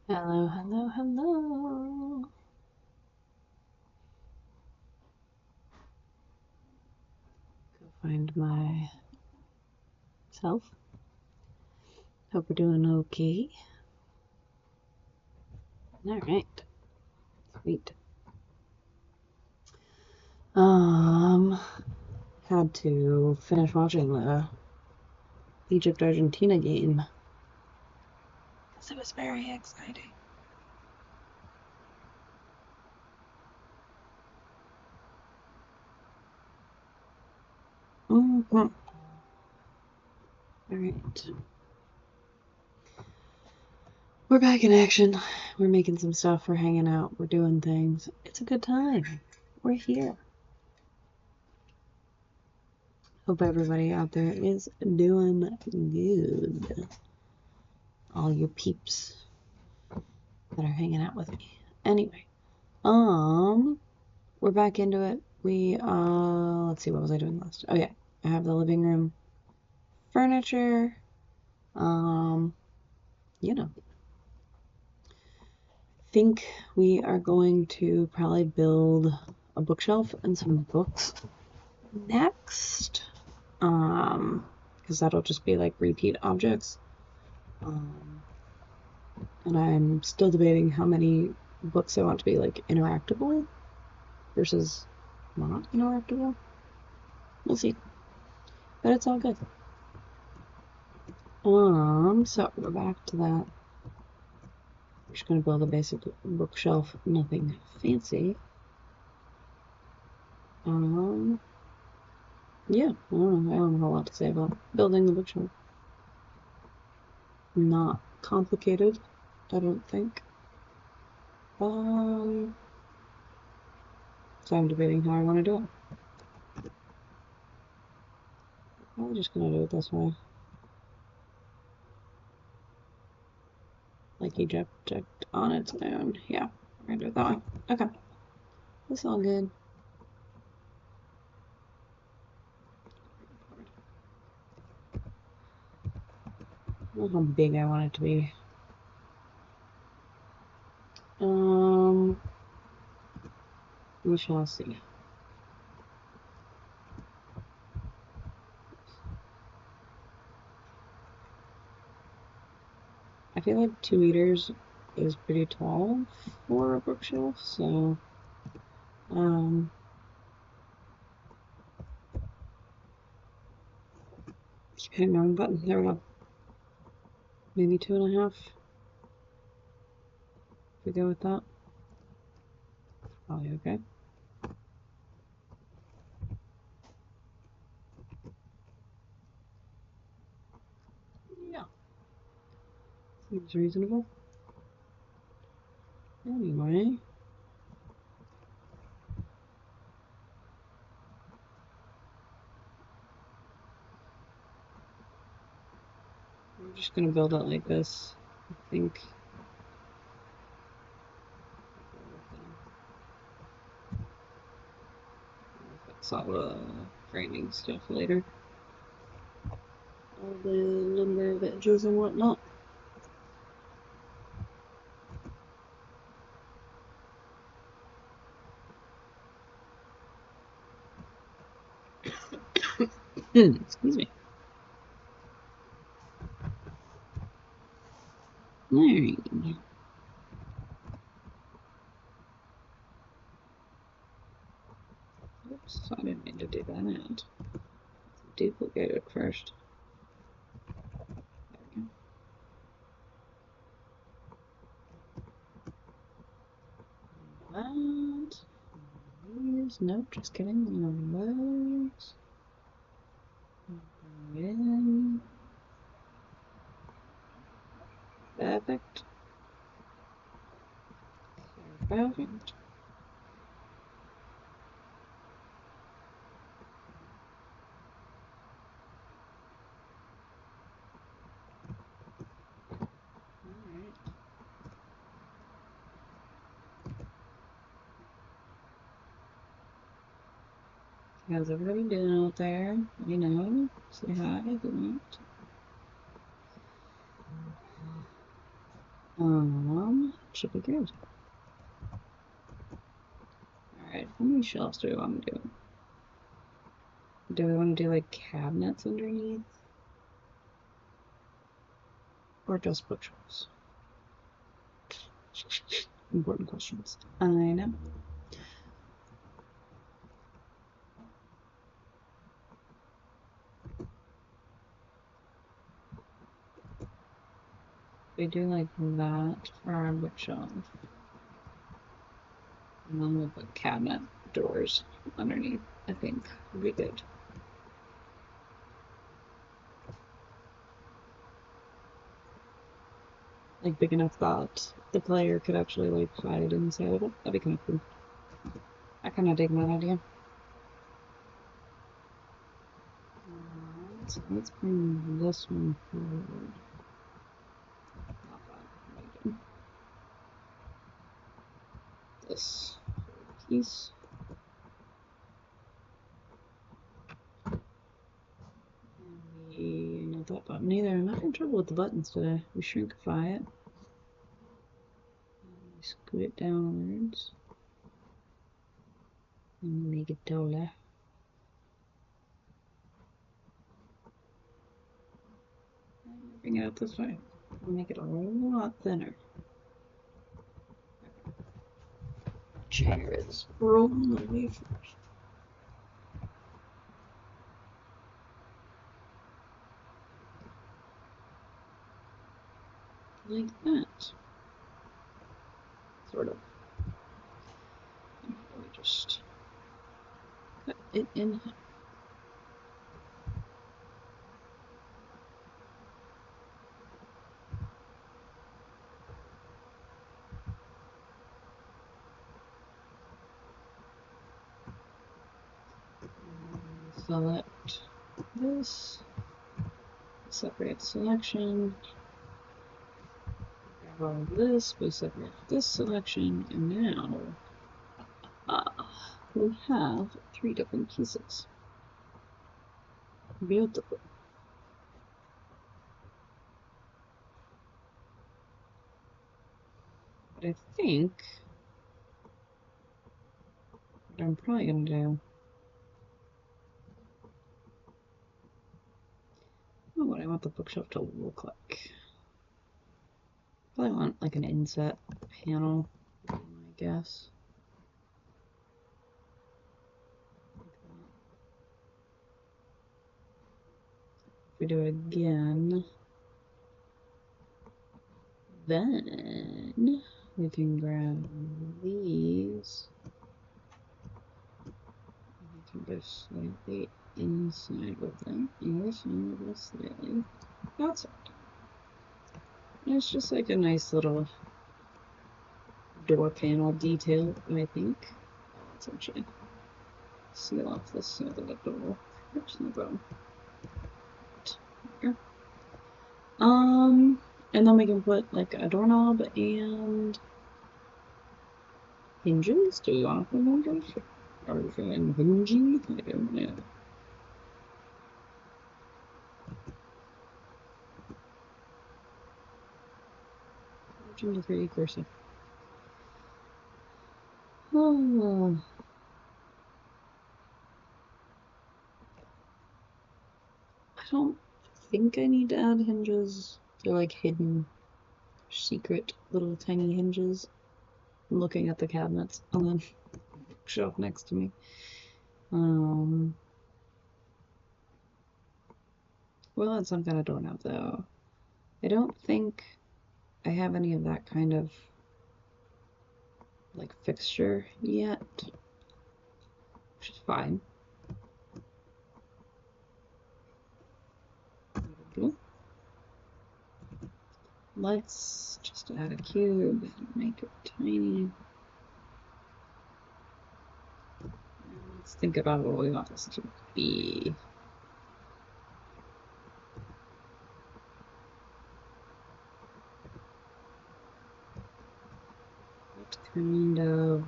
Hello, hello, hello. Go find myself. Hope we're doing okay. Alright. Sweet. Had to finish watching the Egypt-Argentina game. Because it was very exciting. Alright. We're back in action. We're making some stuff. We're hanging out. We're doing things. It's a good time. We're here. Hope everybody out there is doing good. All you peeps that are hanging out with me. Anyway, we're back into it. Let's see, what was I doing last? Oh yeah, I have the living room furniture. You know, think we are going to probably build a bookshelf and some books next. Because that'll just be like repeat objects. And I'm still debating how many books I want to be like interactable versus not interactable. We'll see. But it's all good. So we're back to that. We're just gonna build a basic bookshelf, nothing fancy. Yeah, I don't have a whole lot to say about building the bookshelf. Not complicated, I don't think. So I'm debating how I want to do it. I'm just gonna do it this way. Like Egypt on its own. Yeah, we're gonna do it that way. Okay. That's all good. I don't know how big I want it to be. We shall see. I feel like 2 meters is pretty tall for a bookshelf, so keep hitting the wrong button. There we go. Maybe 2.5. If we go with that. Probably okay. Yeah. Seems reasonable. Anyway. I'm just gonna build it like this, I think. Fix all the framing stuff later. All the number of edges and whatnot. Excuse me. Alright. Oops, I didn't mean to do that. Duplicate it first. That. These. Nope, just kidding. On those. In. Perfect. Perfect. How's everybody doing out there? You know, say hi if you want. should be good. Alright, how many shelves do we want to do? Do we want to do like cabinets underneath? Or just bookshelves? Important questions. I know. We do like that for our bookshelf. And then we'll put cabinet doors underneath, I think would be good. Like big enough that the player could actually like hide inside of it. That'd be kind of cool. I kind of dig that idea. So let's bring this one forward. Not that. Right. This piece. Not that button either. I'm having trouble with the buttons today. We shrinkify it. We scoot it downwards. And make it taller. Bring it out this way. We'll make it a lot thinner. Chair is rolling away first. Like that. Sort of. And we just cut it in. Select this. Separate selection. Grab all of this. We separate this selection. And now we have 3 different pieces. Beautiful. But I think what I'm probably going to do, what I want the bookshelf to look like. Probably want like an inset panel, I guess. If we do it again, then we can grab these. We can go slightly inside with them. And this one will go slightly outside. And it's just like a nice little door panel detail, I think. Let's actually seal off this side of the door. There's no bone. Here. And then we can put like a doorknob and hinges. Do we want to put hinges? Are we feeling hingy? I don't know. 3D cursor. Oh. I don't think I need to add hinges. They're like hidden, secret little tiny hinges. I'm looking at the cabinets on the shelf next to me. We'll add some kind of doorknob though. I don't think I have any of that kind of like fixture yet, which is fine. Let's just add a cube and make it tiny. Let's think about what we want this to be. What kind of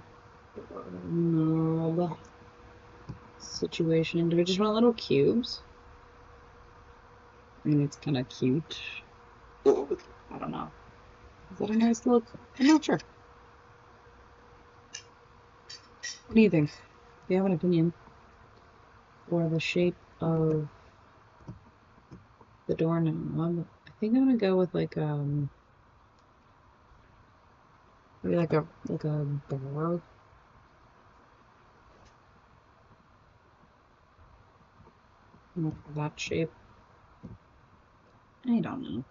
knob situation? Do we just want little cubes? I mean, it's kind of cute. I don't know. Is that a nice look? I'm not sure. What do you think? Do you have an opinion for the shape of the doorknob? I think I'm gonna go with like maybe like a boar. That shape. I don't know.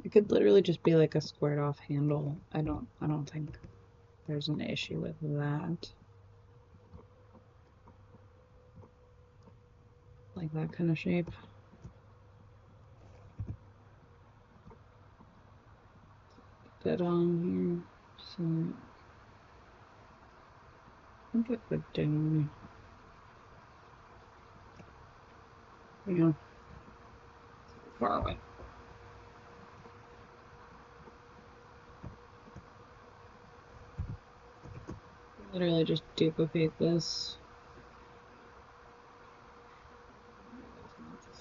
It could literally just be like a squared off handle. I don't think there's an issue with that. Like that kind of shape. Put that on here. So I think it would do. Yeah. Far away. Literally just duplicate this.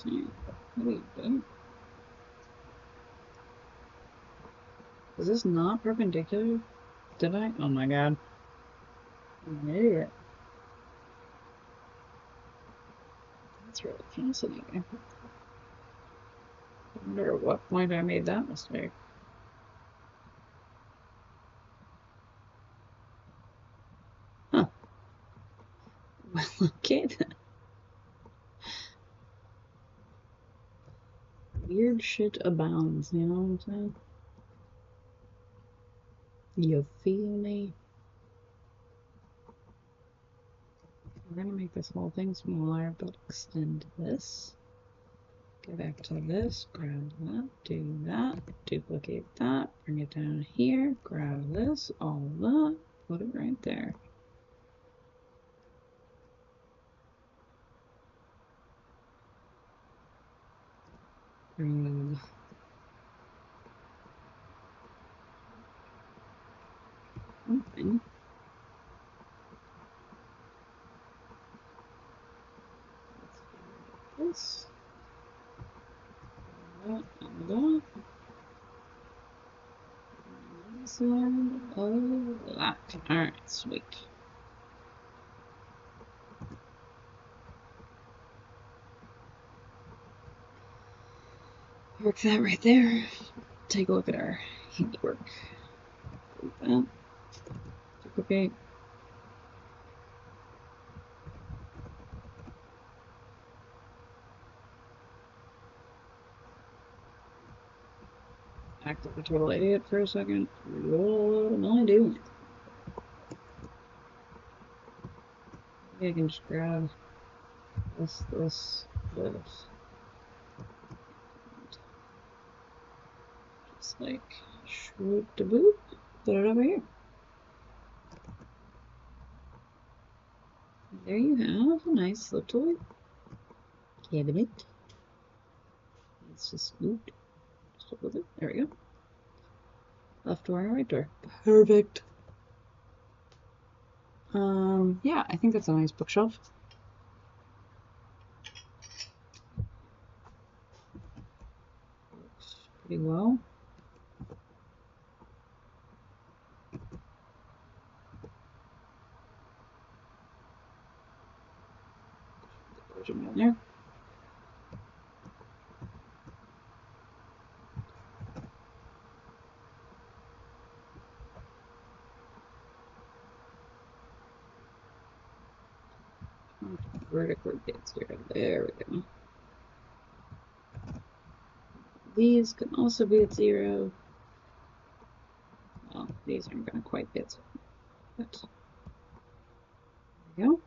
What are you doing? Is this not perpendicular? Did I? Oh my god. I'm an idiot. That's really fascinating. I wonder at what point I made that mistake. Huh. Well, okay then. Weird shit abounds, you know what I'm saying? You feel me? We're gonna make this whole thing smaller, but extend this. Go back to this, grab that, do that, duplicate that, bring it down here, grab this, all that, put it right there. Open. This. That and that. This one. Oh, that. Alright, sweet. Work that right there. Take a look at our handiwork. That. Duplicate. Act like a total idiot for a second. What am I doing? Maybe I can just grab this. Just like shoot the boot. Put it over here. There you have a nice little cabinet. Let's just scoot. Just with it. There we go. Left door and right door. Perfect. Yeah, I think that's a nice bookshelf. Works pretty well. Put them in there. Vertical bits here. There we go. These can also be at 0. Well, these aren't going to quite fit. But there we go.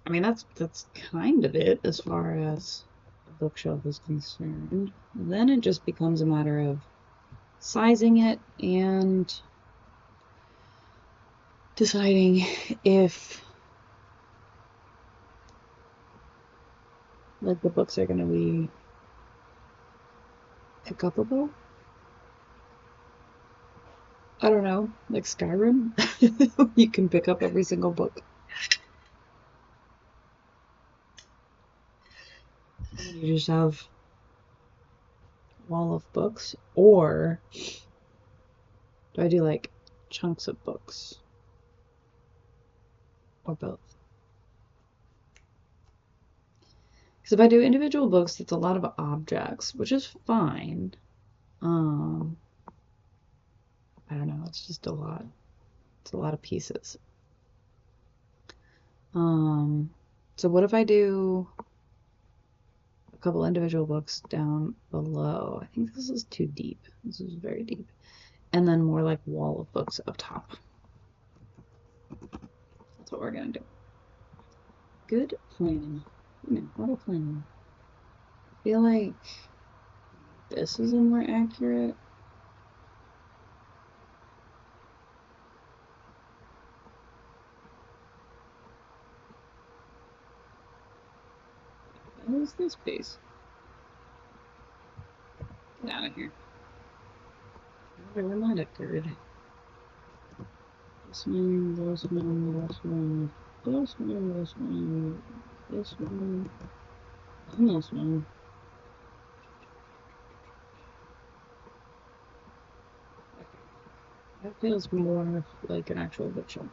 I mean, that's kind of it as far as the bookshelf is concerned. Then it just becomes a matter of sizing it and deciding if like the books are going to be pick upable I don't know, like Skyrim. You can pick up every single book. You just have a wall of books, or do I do like chunks of books? Or both? Because if I do individual books, it's a lot of objects, which is fine. I don't know, it's just a lot. It's a lot of pieces. So what if I do a couple individual books down below? I think this is too deep. This is very deep. And then more like wall of books up top. That's what we're gonna do. Good planning. You know, a lot of planning. I feel like this is a more accurate. What is this piece? Get out of here. Where am I decorated? This one, this one, this one, this one, this one, this one, and this one. That feels more like an actual bookshelf.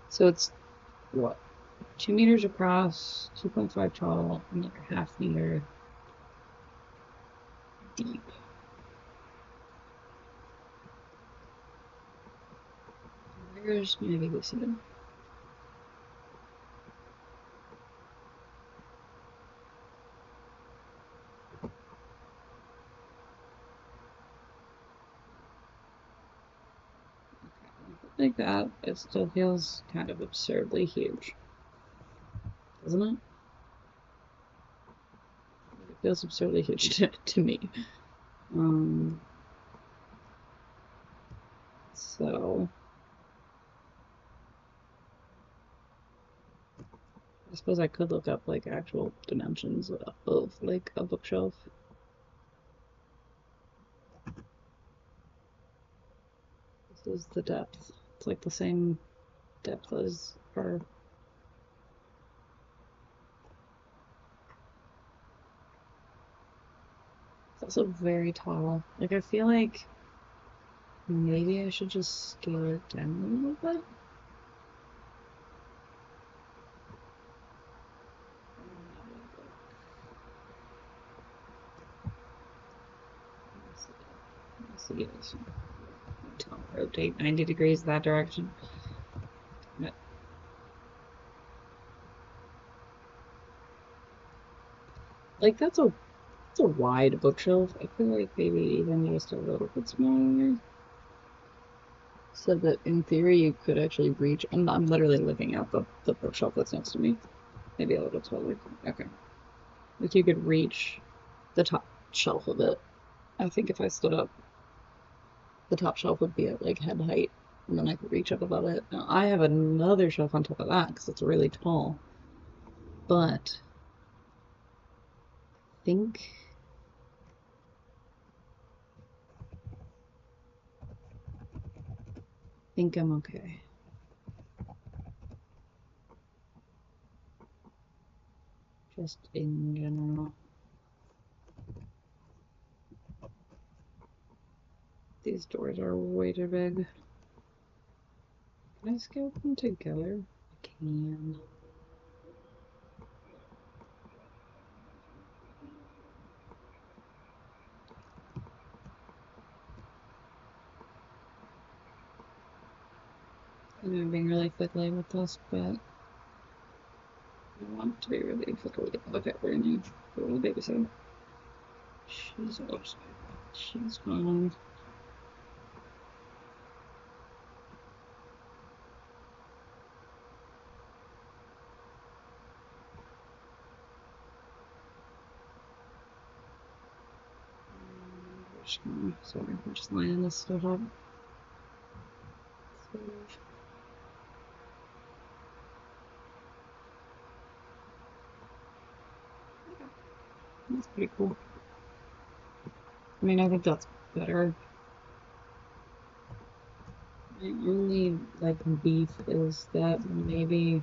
So it's what? 2 meters across, 2.5 tall, another half meter deep. Where's my babysitter? Like that, it still feels kind of absurdly huge, doesn't it? It feels absurdly huge to me. So I suppose I could look up like actual dimensions of like a bookshelf. This is the depth. It's like the same depth as our. It's also very tall. Like I feel like maybe I should just scale it down a little bit. Let's see this. Rotate 90 degrees that direction. Like that's a wide bookshelf. I feel like maybe even just a little bit smaller. So that in theory you could actually reach. I'm literally looking at the bookshelf that's next to me. Maybe a little taller. Okay. Like you could reach the top shelf of it. I think if I stood up, the top shelf would be at like head height, and then I could reach up above it. Now I have another shelf on top of that because it's really tall. But I think I'm okay. Just in general. These doors are way too big. Can I scale them together? I can. I'm moving really quickly with this, but I want to be really quickly. Okay, we're gonna go to the babysitter. She's upstairs. She's fine. Sorry, we're just lining this stuff up. That's pretty cool. I mean, I think that's better. My only like beef is that maybe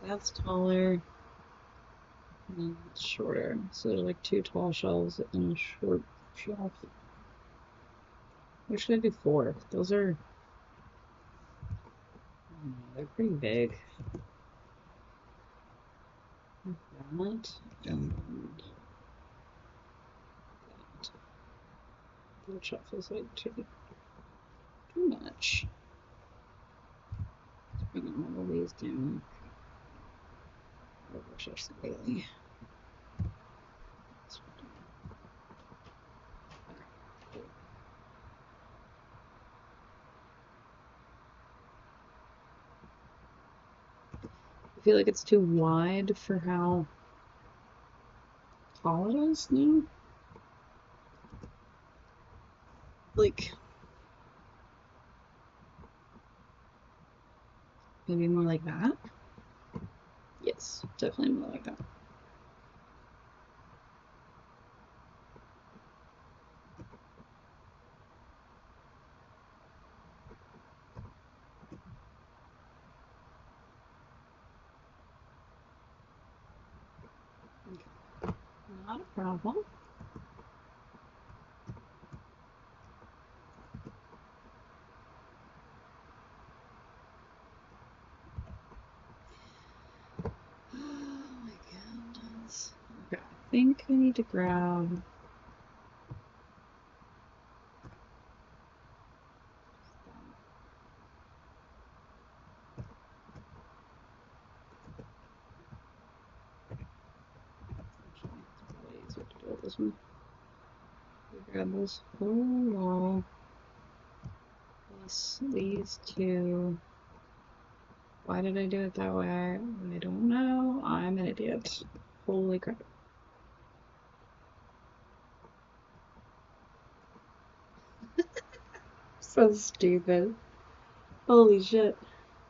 that's taller and then it's shorter. So they're like two tall shelves and a short shelf. Or should I do four? Those are they're pretty big. That and that. The shelf is like too much. Let's bring all of these down. Just really. I feel like it's too wide for how tall it is now. Like, maybe more like that? Yes, definitely more like that. Okay. Not a problem. Oh my goodness. Okay, I think I need to grab this one. Grab this whole wall plus these two. Why did I do it that way? I don't know. I'm an idiot. Holy crap. So stupid. Holy shit.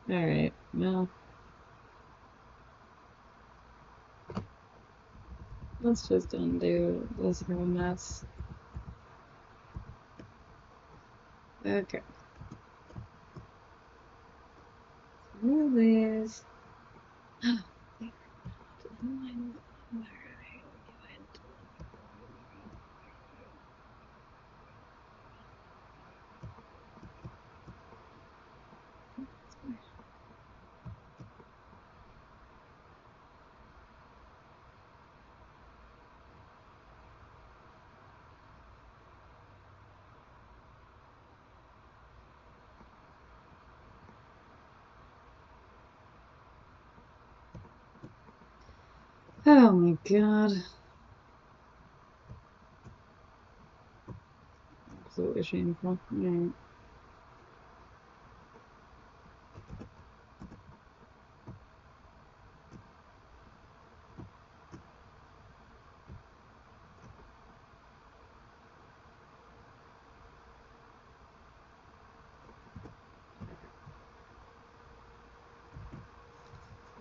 Alright, well. Let's just undo this whole mess. Okay. Move this. Oh my god. Absolutely shameful. Alright.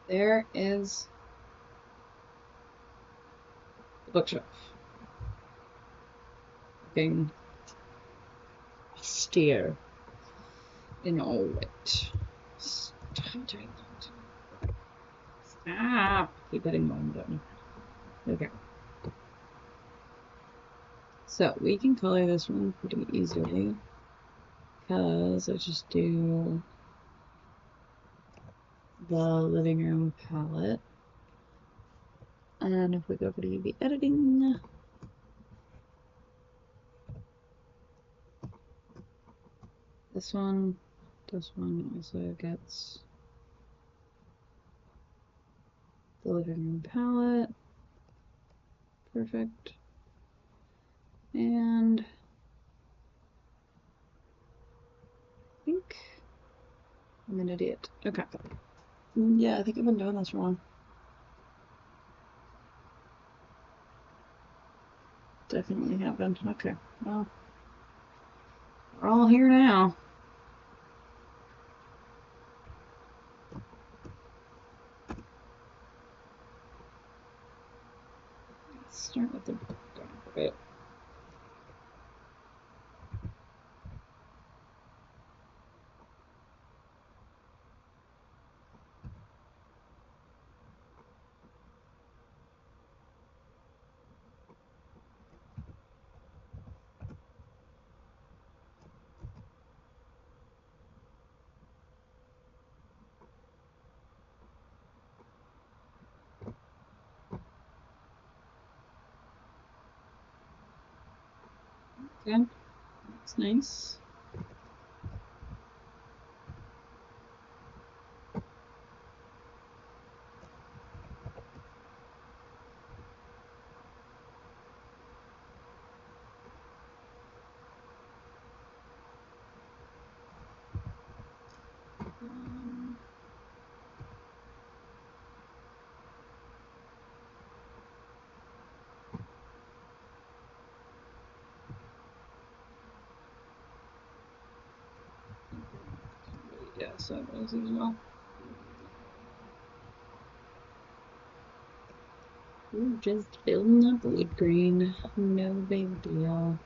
There is the bookshelf. Looking austere in all white. Stop doing that. Stop! Keep hitting one button. Okay. So we can color this one pretty easily because I just do the living room palette. And if we go over to UV editing, this one also gets the living room palette. Perfect. And I think I'm an idiot. Okay. Yeah, I think I've been doing this wrong. Definitely happened. Okay. Well, we're all here now. start with the back of it. Okay, that's nice. Yeah, so those as well. We're just building up wood grain. No big deal.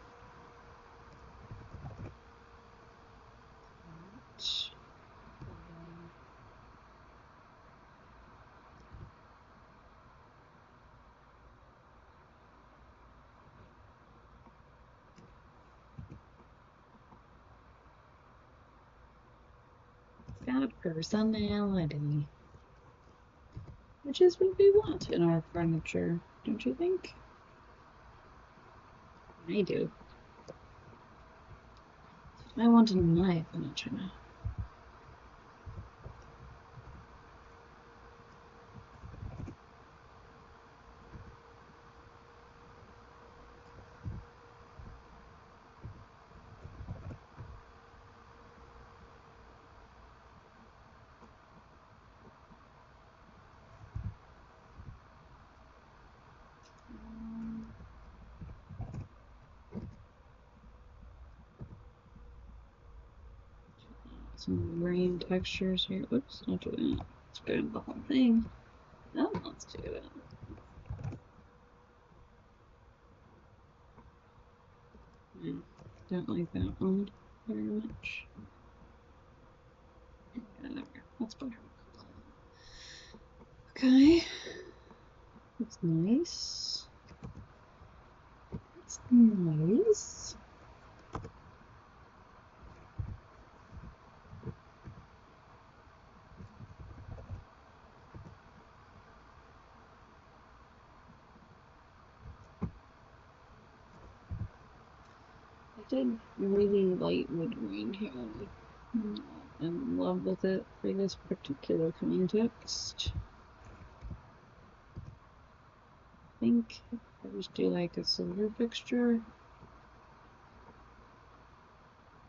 Got a personality. Which is what we want in our furniture, don't you think? I do. I want in my furniture. Some grain textures here. Oops, not doing that. Let's grab the whole thing. Oh, let's do it. Don't like that one very much. Yeah, there we go. That's better. Okay. That's nice. That's nice. I did really light wood grain here. I'm in love with it for this particular context. I think I just do like a silver fixture.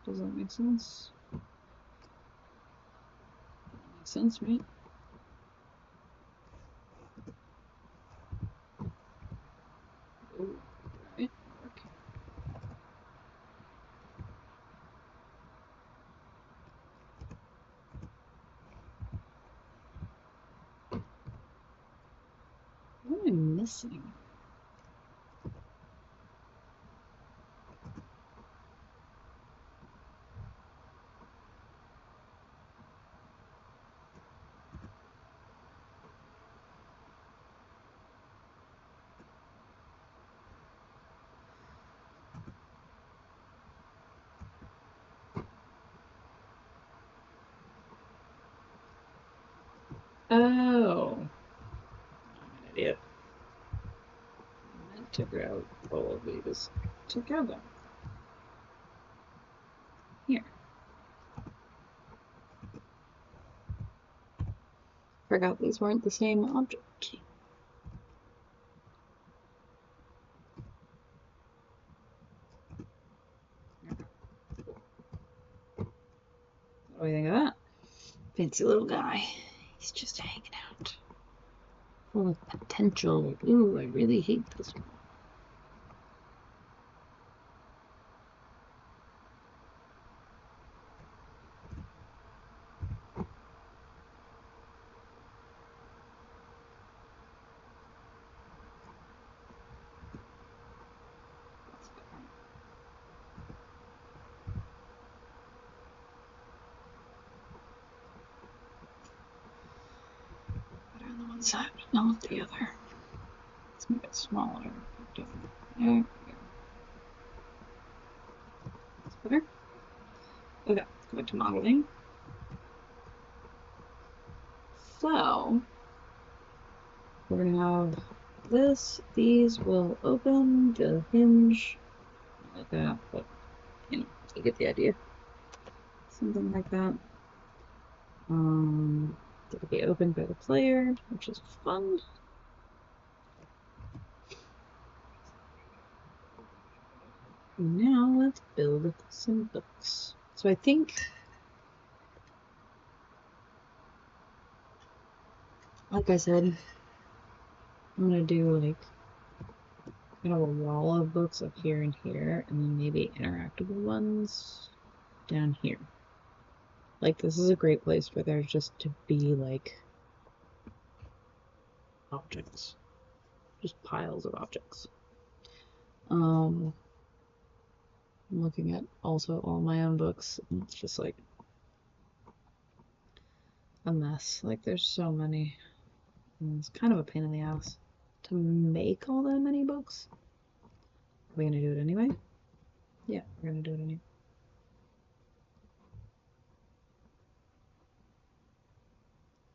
Does that make sense? Makes sense, right? Oh, right. Okay. What am I missing? Oh, I'm an idiot. I meant to grab all of these together. Here. Forgot these weren't the same object. What do you think of that? Fancy little guy. He's just hanging out. Full of potential. Ooh, I really hate this one. on one side, not the other. Let's make it smaller. There we go. That's better. Okay, let's go back to modeling. So, we're going to have this. These will open the hinge. Not like that, but you know, you get the idea. Something like that. It'll be opened by the player, which is fun. Now let's build some books. So I think, like I said, I'm gonna do like kind of a wall of books up here and here, and then maybe interactable ones down here. Like this is a great place for there just to be like objects, just piles of objects. I'm looking at also all my own books, and it's just like a mess. Like there's so many. And it's kind of a pain in the ass to make all that many books. Are we gonna do it anyway? Yeah, we're gonna do it anyway.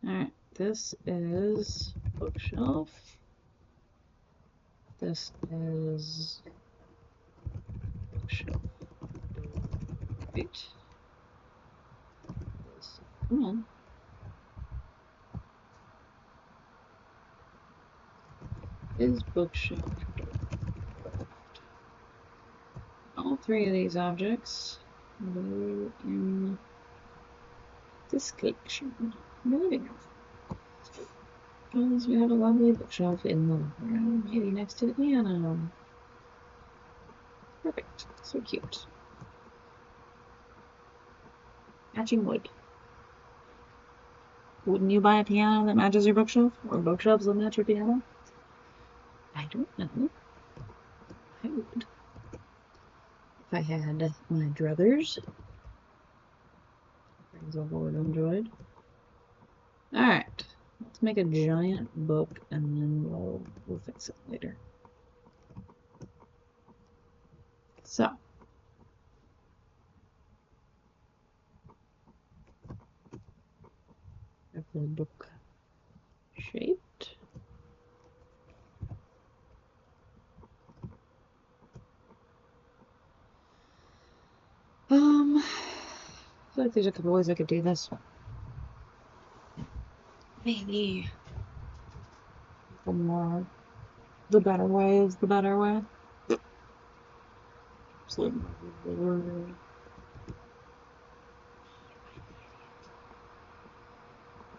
Alright, this is bookshelf. This is bookshelf. Right. This, come on. Is bookshelf. All three of these objects go in this collection. Moving on. Because we have a lovely bookshelf in the room, maybe next to the piano. Perfect. So cute. Matching wood. Wouldn't you buy a piano that matches your bookshelf? Or bookshelves that match your piano? I don't know. I would. If I had my druthers. Things I've always enjoyed. Alright. Let's make a giant book and then we'll fix it later. So. Have the book shaped. I feel like there's a couple ways I could do this. Maybe one more. The better way is the better way. So,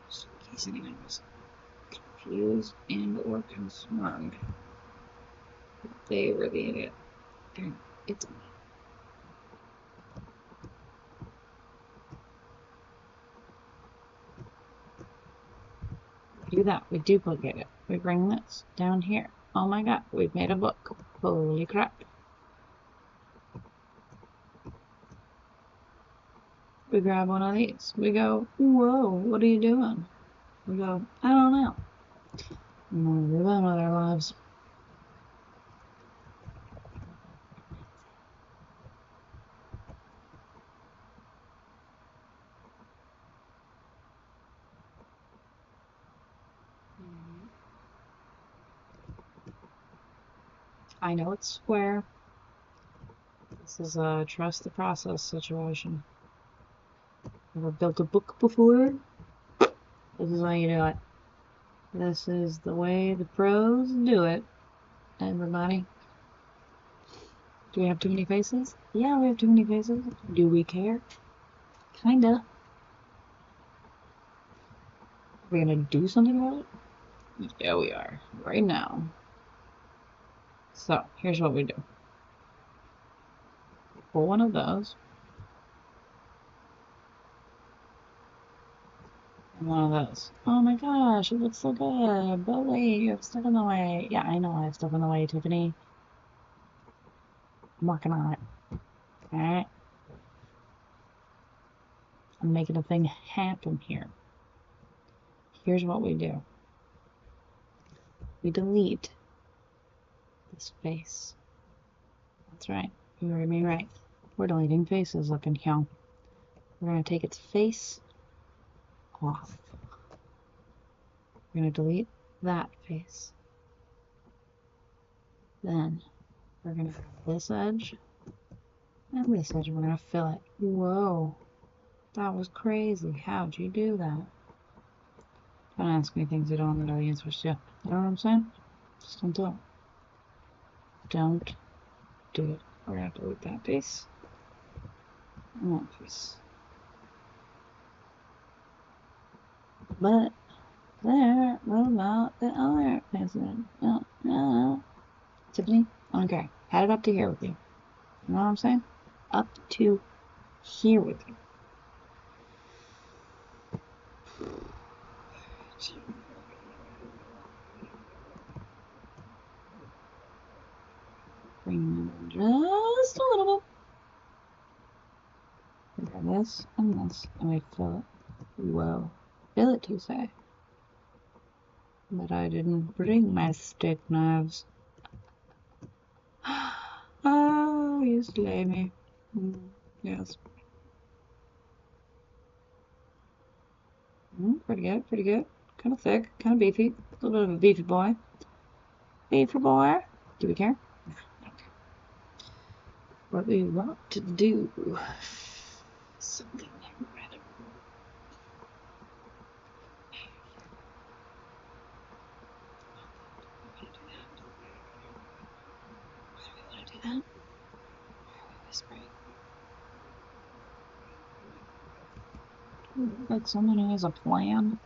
just in case anyone was confused and or concerned. They were the idiot. It's me. Do that. We duplicate it. We bring this down here. Oh my god, we've made a book. Holy crap. We grab one of these. We go, whoa, what are you doing? We go, I don't know. And we'll move on with our lives. I know it's square. This is a trust the process situation. Ever built a book before? This is how you do it. This is the way the pros do it. Everybody. Do we have too many faces? Yeah, we have too many faces. Do we care? Kinda. Are we gonna do something about it? Yeah, we are. Right now. So, here's what we do. Pull one of those. And one of those. Oh my gosh, it looks so good. But wait, you have stuff in the way. Yeah, I know I have stuff in the way, Tiffany. I'm working on it. Alright? I'm making a thing happen here. Here's what we do. we delete this face. That's right. You heard me right. We're deleting faces looking here. We're going to take its face off. We're going to delete that face. Then we're going to grab this edge and this edge. We're going to fill it. Whoa. That was crazy. How'd you do that? Don't ask me things you don't know the answers to. You know what I'm saying? Just don't do it. Don't do it. We're going to delete that face. And that face. But there, what about the other faces? No. Tiffany, okay, had it up to here with you. You know what I'm saying? Up to here with you. Bring it just a little bit. Grab this and this, and we fill it. Whoa. Fill it, you say? But I didn't bring my stick knives. Oh, you slay me. Yes. Pretty good, pretty good. Kind of thick, kind of beefy. A little bit of a beefy boy. Beefy boy. Do we care? No, don't care. What we want to do. Something rather. Why do we want to do that? Why do we want to do that? Why are we whispering? Like someone who has a plan.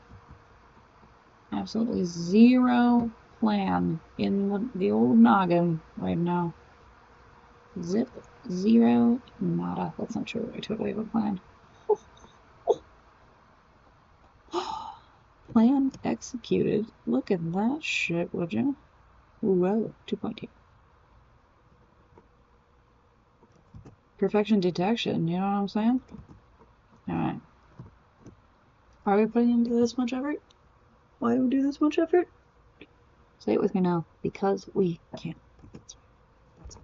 Absolutely zero plan in the old noggin right now. Zip, zero, nada. That's not true. I totally have a plan. Plan executed. Look at that shit, would you? Whoa, 2.2. Perfection detection, you know what I'm saying? Alright. Are we putting into this much effort? Why do we do this much effort? Say it with me now. Because we can. That's right. That's it.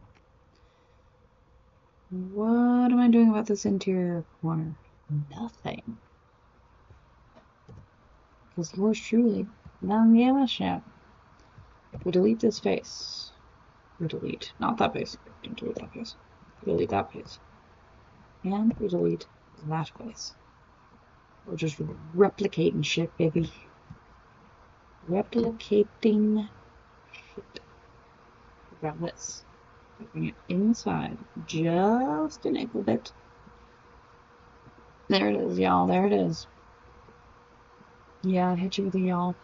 What am I doing about this interior corner? Nothing. Because yours truly don't give a shit. We delete this face. We delete. Not that face. Don't delete that face. We delete that face. And we delete that face. We're just replicating shit, baby. Replicating shit. Grab this. Bring it inside. Just a little bit. There it is, y'all. There it is. Yeah, I hit you with a y'all.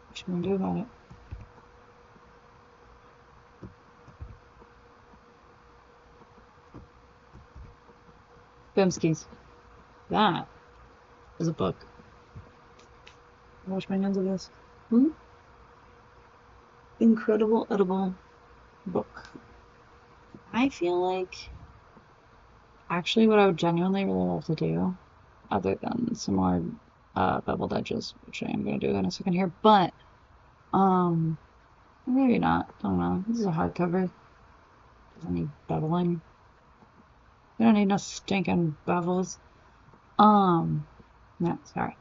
What you gonna do about it? Bimskis. That is a book. Wash my hands of this. Incredible edible book. I feel like actually what I would genuinely really love to do, other than some more beveled edges, which I am gonna do in a second here, but maybe not. Don't know. This is a hardcover. Doesn't need beveling. We don't need no stinking bevels. No, sorry.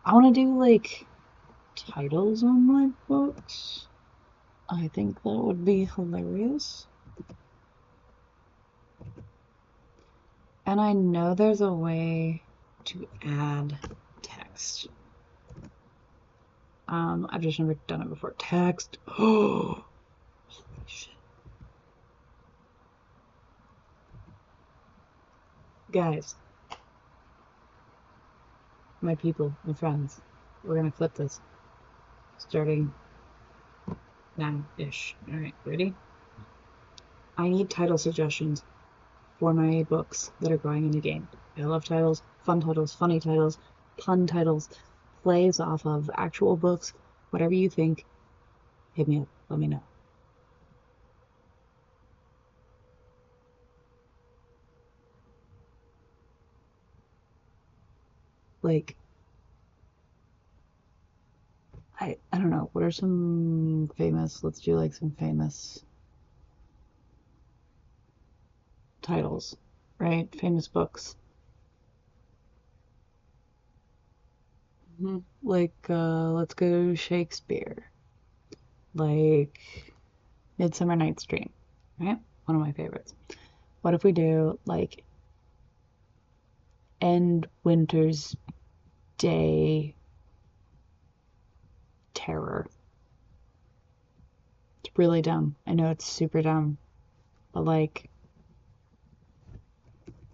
I want to do like titles on my books. I think that would be hilarious. And I know there's a way to add text. I've just never done it before. Text. Oh, holy shit. Guys, my people, my friends, we're gonna flip this. Starting now-ish. Alright, ready? I need title suggestions for my books that are going in the game. I love titles, fun titles, funny titles, pun titles, plays off of actual books, whatever you think, hit me up, let me know. Like, I don't know. What are some famous, let's do like some famous titles, right? Famous books. Like, let's go Shakespeare. Like, Midsummer Night's Dream, right? One of my favorites. What if we do, like, End Winter's Day Terror? It's really dumb. I know it's super dumb. But, like,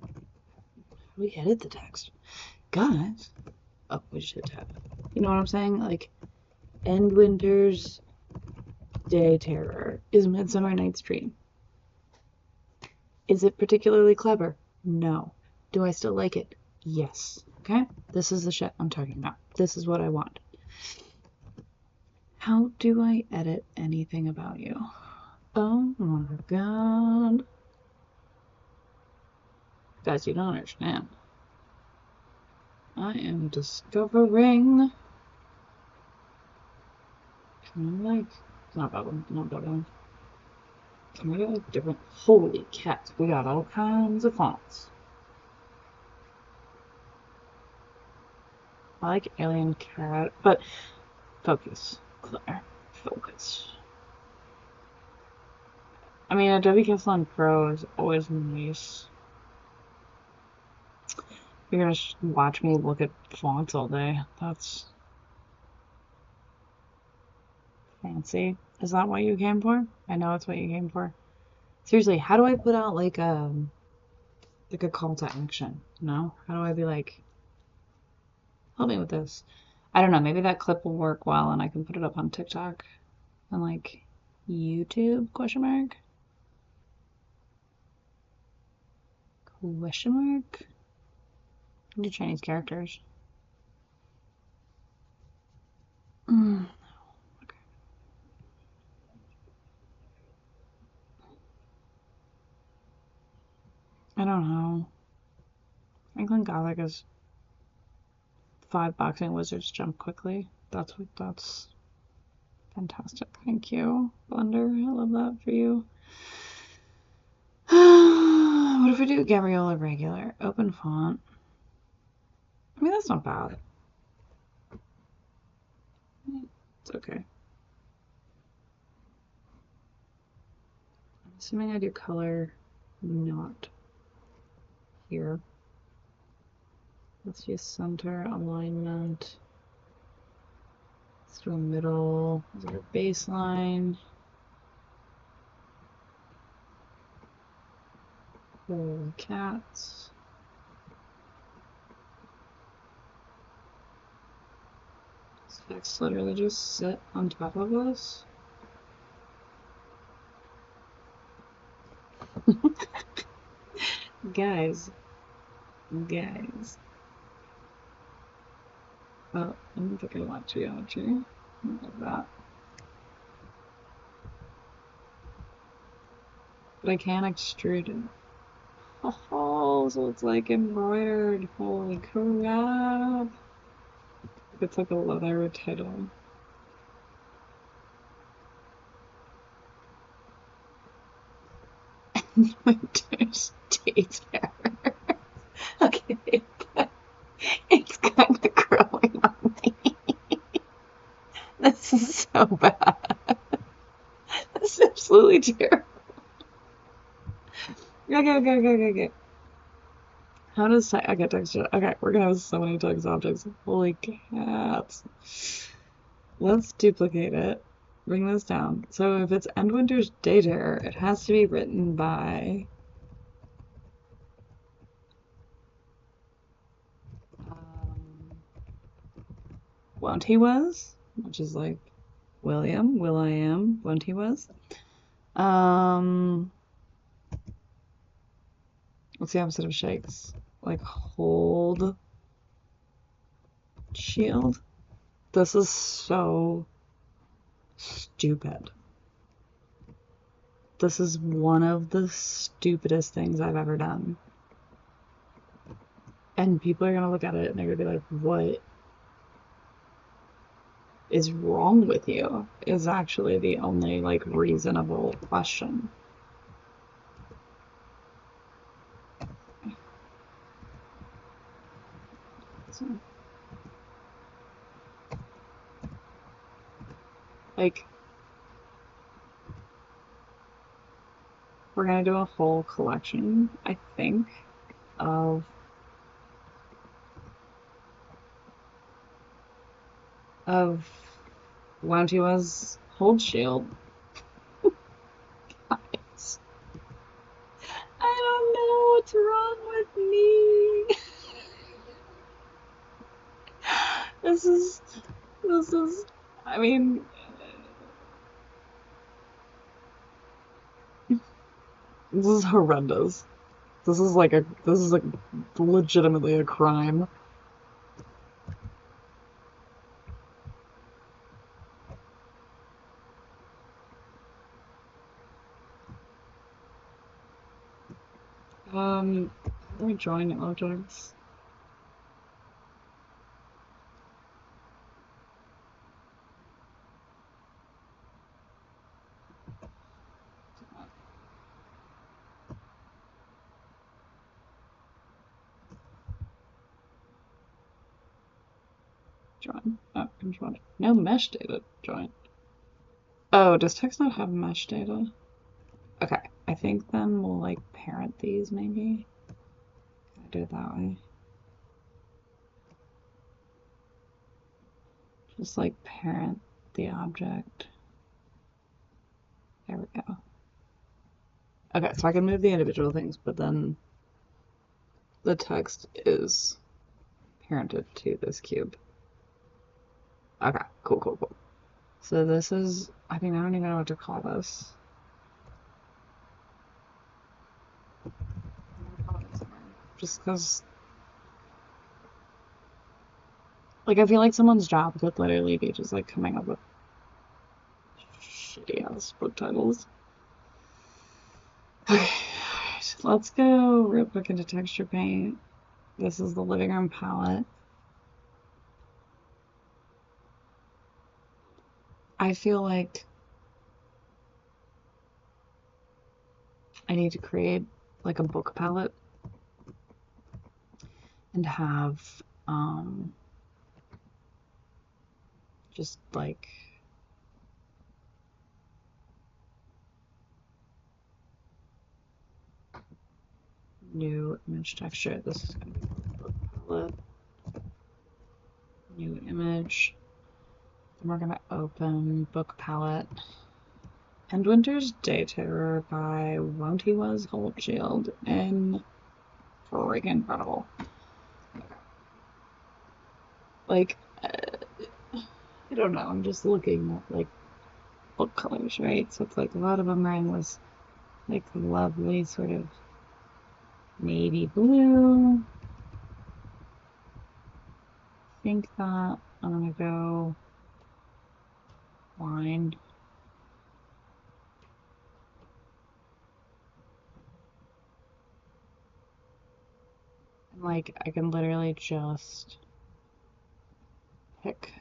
how do we edit the text? Guys. Oh, we just hit tab. You know what I'm saying? Like, End Winter's Day Terror is Midsummer Night's Dream. Is it particularly clever? No. Do I still like it? Yes. Okay? This is the shit I'm talking about. This is what I want. How do I edit anything about you? Oh my god. Guys, you don't understand. I am discovering. Can I, like, not bubbling, not bubbling. Can we get like different? Holy cats, we got all kinds of fonts. I like Alien Cat, but focus, Claire, focus. I mean, Adobe Castellan Pro is always nice. You're gonna watch me look at fonts all day. That's fancy. Is that what you came for? I know it's what you came for. Seriously, how do I put out like a call to action? No? How do I be like, help me with this? I don't know. Maybe that clip will work well and I can put it up on TikTok and like YouTube, question mark? Question mark? I do Chinese characters. Okay. I don't know. Franklin Gothic is 5 boxing wizards jump quickly. That's fantastic. Thank you, Blender. I love that for you. What if we do Gabriola regular? Open font. I mean, that's not bad. It's okay. I'm assuming I do color not here. Let's use center alignment. Let's do a middle. Let's do a baseline. Holy cats. Does text literally just sit on top of us? Guys. Oh, I don't think I want geometry. Like that. But I can extrude it. Oh, so it's like embroidered. Holy crap. It's like a leather title. Winter's Day Terror. Okay, it's kind of growing on me. This is so bad. This is absolutely terrible. Okay. How does I get texture? Okay, we're gonna have so many text objects. Holy cats. Let's duplicate it. Bring this down. So if it's End Winter's Day Terror, it has to be written by Won't He Was, which is like William, Will.I.am, Won't He Was. What's the opposite of shakes? Like hold shield? This is so stupid. This is one of the stupidest things I've ever done. And people are gonna look at it and they're gonna be like, what is wrong with you is actually the only like reasonable question. So, like, we're gonna do a whole collection, I think, of Wantiwa's Hold Shield. Guys, I don't know what's wrong with me. This is, I mean, this is horrendous. This is like legitimately a crime. Let me join objects. Join. Oh, control. No mesh data. Join. Oh, does text not have mesh data? Okay, I think then we'll like parent these maybe. Can I do it that way? Just like parent the object. There we go. Okay, so I can move the individual things, but then the text is parented to this cube. Okay, cool, cool, cool. So this is, I mean, I don't even know what to call this. Just because, like, I feel like someone's job could literally be just, like, coming up with shitty-ass book titles. Okay, let's go real quick into texture paint. This is the living room palette. I feel like I need to create like a book palette and have just like new image texture. This is going to be book palette. New image. Then we're going to open book palette. Endwinter's Day Terror by Wantiwa's Hold Shield. And freaking incredible. Like, I don't know, I'm just looking at like book colors, right? So it's like a lot of them are in this like lovely sort of navy blue. I think that I'm gonna go wine. And like I can literally just pick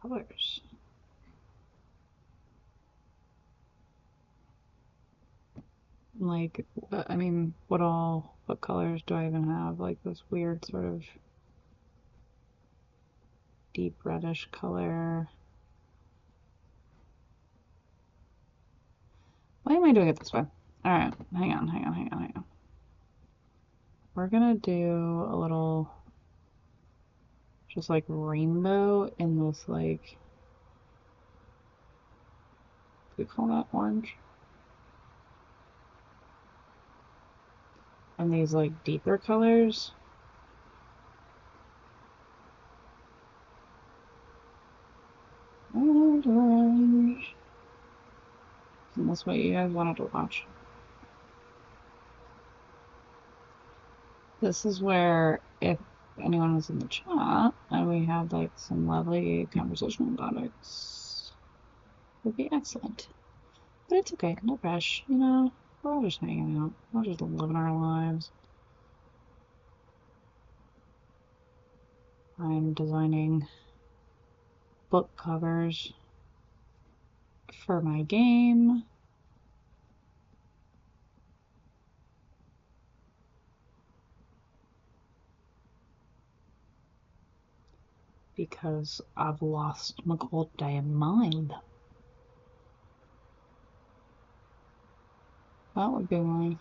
colors. Like, I mean, what colors do I even have? Like this weird sort of deep reddish color. Why am I doing it this way? Alright, hang on. We're gonna do a little just like rainbow in this like, do we call that orange? And these like deeper colors. Orange. And that's what you guys wanted to watch. This is where, if anyone was in the chat and we had like some lovely conversational topics, it would be excellent. But it's okay, no rush, you know, we're all just hanging out, we're just living our lives. I'm designing book covers for my game. Because I've lost my goddamn mind. That would be my...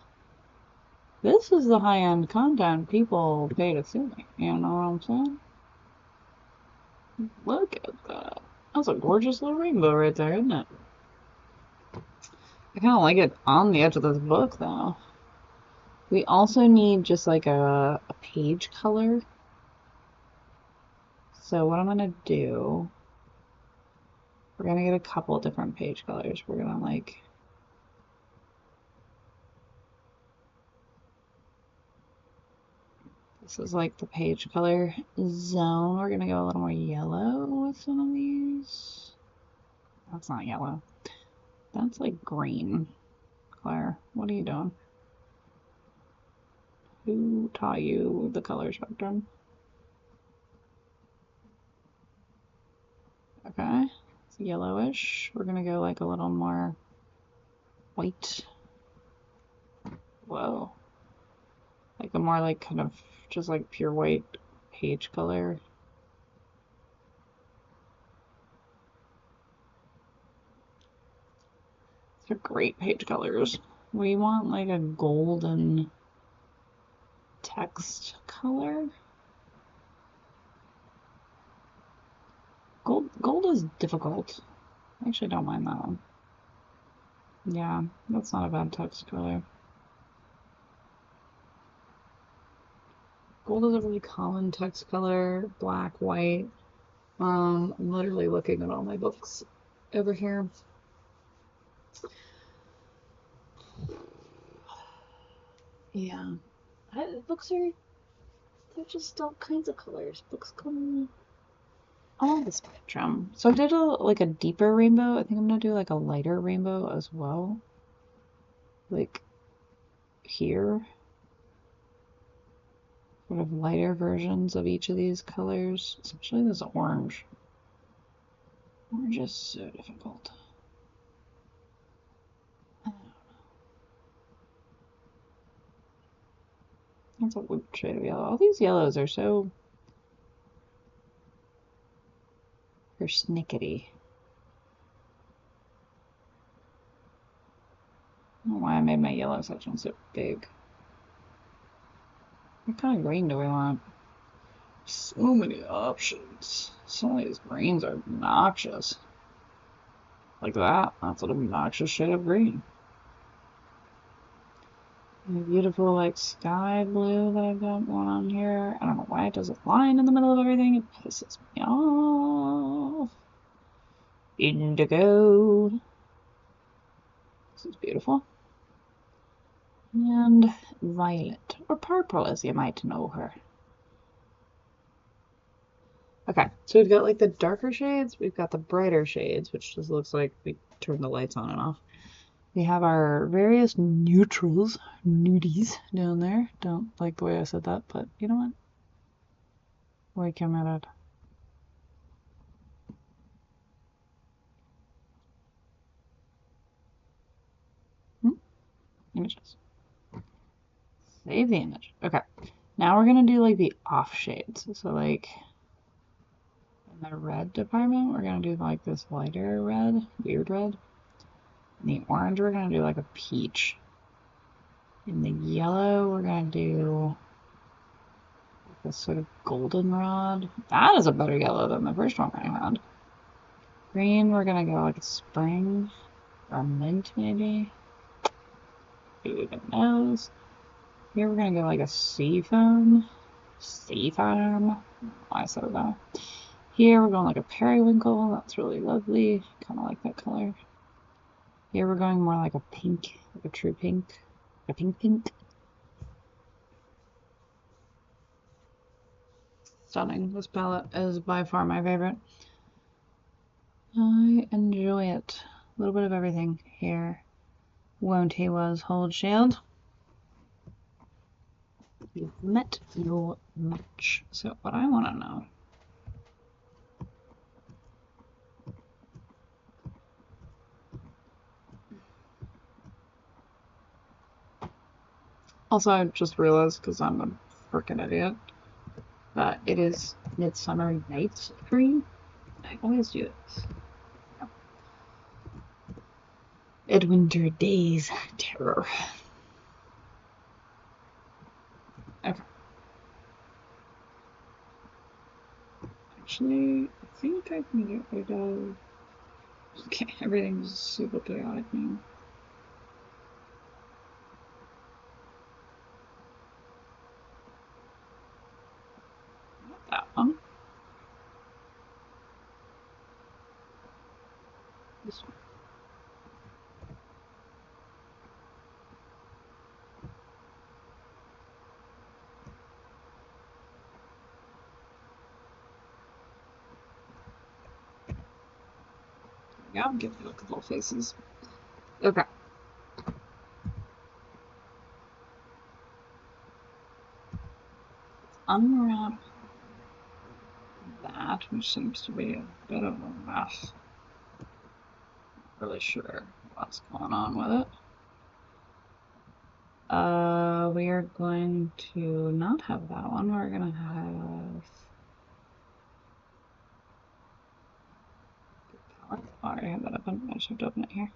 This is the high-end content people pay to see me, you know what I'm saying? Look at that. That's a gorgeous little rainbow right there, isn't it? I kind of like it on the edge of this book, though. We also need just like a page color. So what I'm going to do, we're going to get a couple of different page colors. We're going to like... This is like the page color zone. We're going to go a little more yellow with some of these. That's not yellow. That's like green. Claire, what are you doing? Who taught you the color spectrum? Okay, it's yellowish. We're gonna go like a little more white. Whoa. Like a more like kind of just like pure white page color. These are great page colors. We want like a golden text color. Gold is difficult. I actually don't mind that one. Yeah, that's not a bad text color. Gold is a really common text color. Black, white. I'm literally looking at all my books over here. Yeah. Books are, they're just all kinds of colors. Books come all the spectrum. So I did like a deeper rainbow. I think I'm gonna do like a lighter rainbow as well. Like here. Sort of lighter versions of each of these colors, especially this orange. Orange is so difficult. I don't know. That's a weird shade of yellow. All these yellows are so persnickety. I don't know why I made my yellow section so big. What kind of green do we want? So many options. Some of these greens are obnoxious. Like that. That's an obnoxious shade of green. And a beautiful like sky blue that I've got going on here. I don't know why it doesn't line in the middle of everything. It pisses me off. Indigo. This is beautiful. And violet, or purple as you might know her. Okay, so we've got like the darker shades, we've got the brighter shades, which just looks like we turned the lights on and off. We have our various neutrals, nudies down there. Don't like the way I said that, but you know what? Why come at it? Images. Save the image. Okay, now we're gonna do like the off shades. So like in the red department, we're gonna do like this lighter red, weird red. In the orange, we're gonna do like a peach. In the yellow, we're gonna do this sort of goldenrod. That is a better yellow than the first one I had. Green, we're gonna go like a spring or mint maybe. Who even knows? Here we're gonna go like a seafoam. Seafoam. I said that. Here we're going like a periwinkle. That's really lovely. Kind of like that color. Here we're going more like a pink, like a true pink. A pink pink. Stunning. This palette is by far my favorite. I enjoy it. A little bit of everything here. Won't he was hold shield. You've met your match. So what I want to know Also, I just realized, because I'm a freaking idiot, that it is Midsummer Night's Dream. I always do this. Midwinter Days Terror. Okay. Actually, I think I can get rid of... Okay, everything's super chaotic now. Not that one. This one. Yeah, I'm giving it a couple of faces. Okay. Unwrap that, which seems to be a bit of a mess. Not really sure what's going on with it. We are going to not have that one. We're gonna have palette. Oh, I already have that open. I just have to open it here.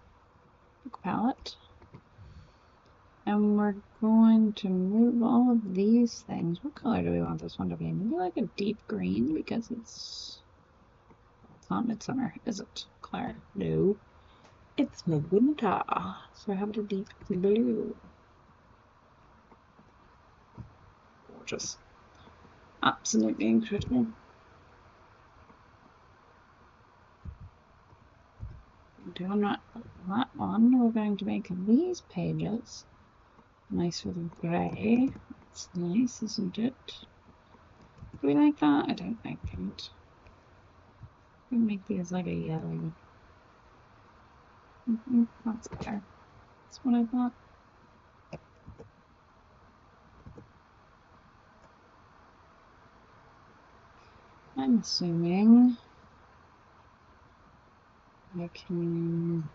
Book palette. And we're going to move all of these things. What color do we want this one to be? Maybe like a deep green, because it's not midsummer, is it, Claire? No. It's midwinter, so I have it a deep blue. Gorgeous. Absolutely incredible. Doing that one, we're going to make these pages nice with grey. It's nice, isn't it? Do we like that? I don't like it. We make these like a yellow. That's better. That's what I thought. I'm assuming I can...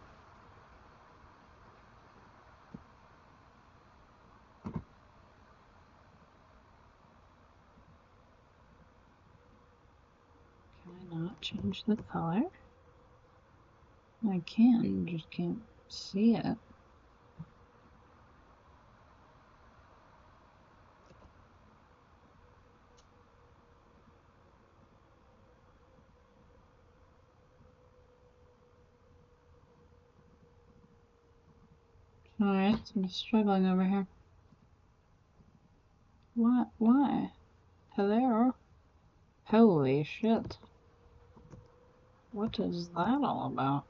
Can I not change the color? I can, just can't see it. Alright, I'm struggling over here. What? Why? Hello? Holy shit. What is that all about?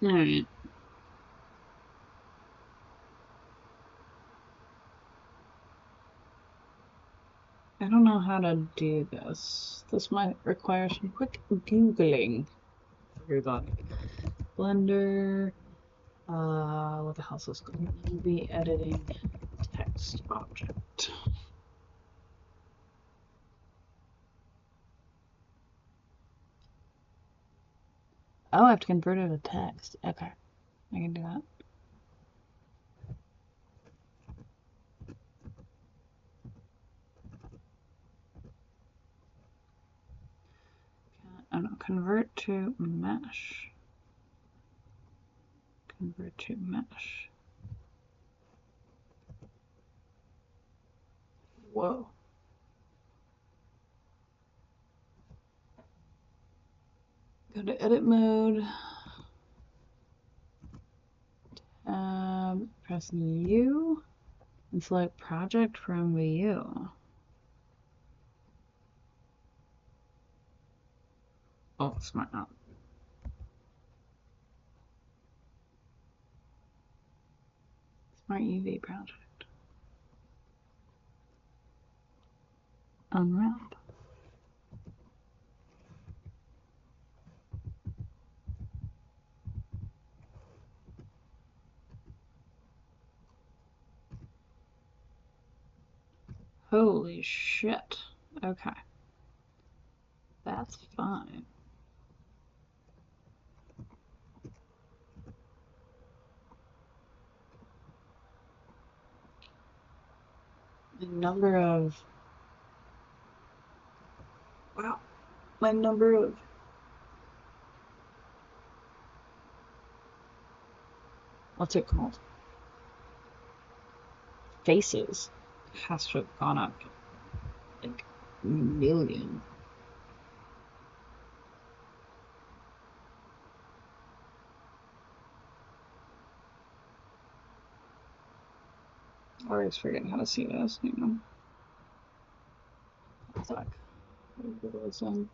Alright. I don't know how to do this. This might require some quick Googling. Blender. What the hell is this called? UV editing text object. Oh, I have to convert it to text. Okay, I can do that. Oh no, convert to mesh. Convert to mesh. Whoa. Go to edit mode. Press U and select project from view. Oh, smart not. Smart UV project. Unwrap. Holy shit. Okay. That's fine. The number of... Wow. My number of... What's it called? Faces has to have gone up like a million. I always forget how to see this. Hang on. Fuck. What was that?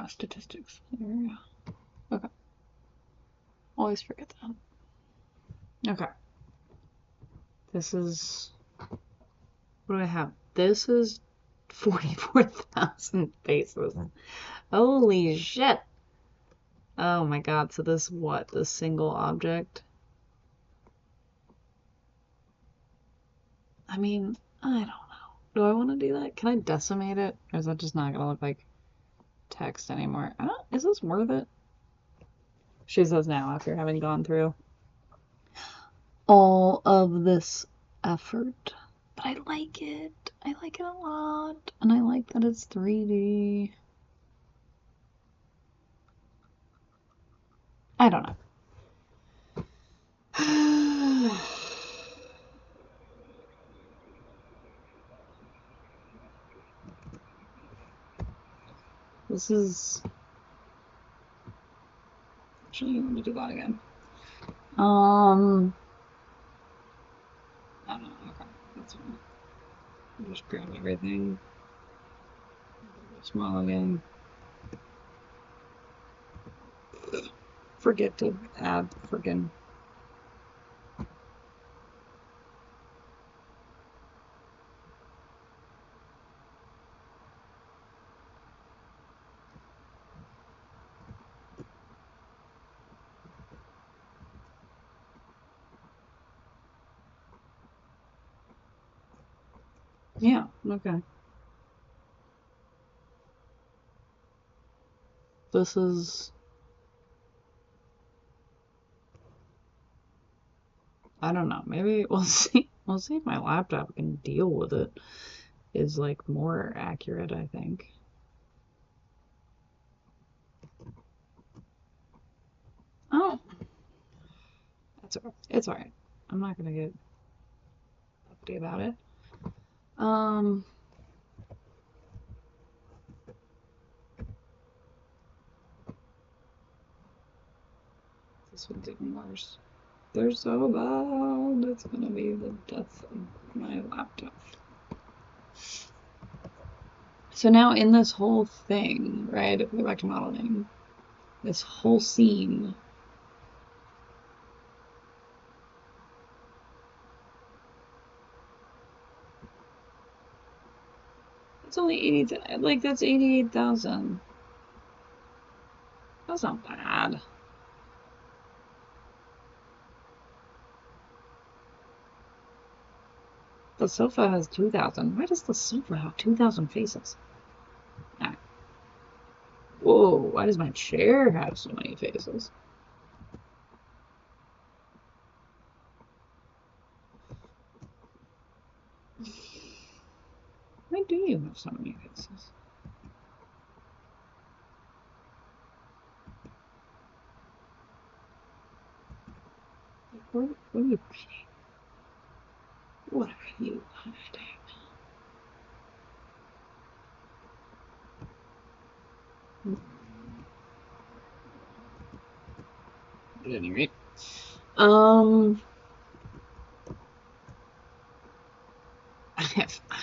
Statistics. There we go. Okay. Always forget that. Okay. This is... What do I have? This is 44,000 faces. Holy shit. Oh my god. So this what? This single object? I mean, I don't know. Do I want to do that? Can I decimate it? Or is that just not gonna look like text anymore? I don't... Is this worth it? She says now after having gone through all of this effort. But I like it. I like it a lot. And I like that it's 3D. I don't know. This is... Actually, let me do that again. I don't know. Okay, that's fine. I'll just grab everything. Small again. Forget to add friggin'. Yeah, okay. This is... I don't know. Maybe we'll see. We'll see if my laptop can deal with it. Is like more accurate, I think. Oh, that's alright. It's alright. I'm not gonna get uppity about it. This one's even worse. They're so loud. It's gonna be the death of my laptop. So now in this whole thing, right, if we go back to modeling, this whole scene, it's only 80, like that's 88,000. That's not bad. The sofa has 2,000. Why does the sofa have 2,000 faces? Ah. Whoa, why does my chair have so many faces? Why do you have so many faces? What are you reading? What are you reading? At any rate, I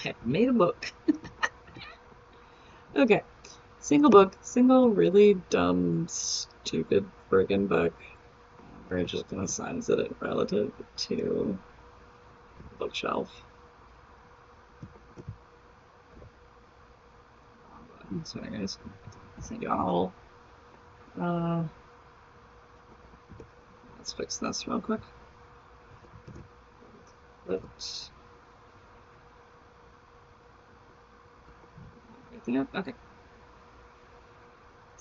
have made a book. Okay, Single book, single really dumb, stupid friggin' book. We're just gonna size it relative to the bookshelf. Sorry guys, send you on a little. Let's fix this real quick. Oops. Okay.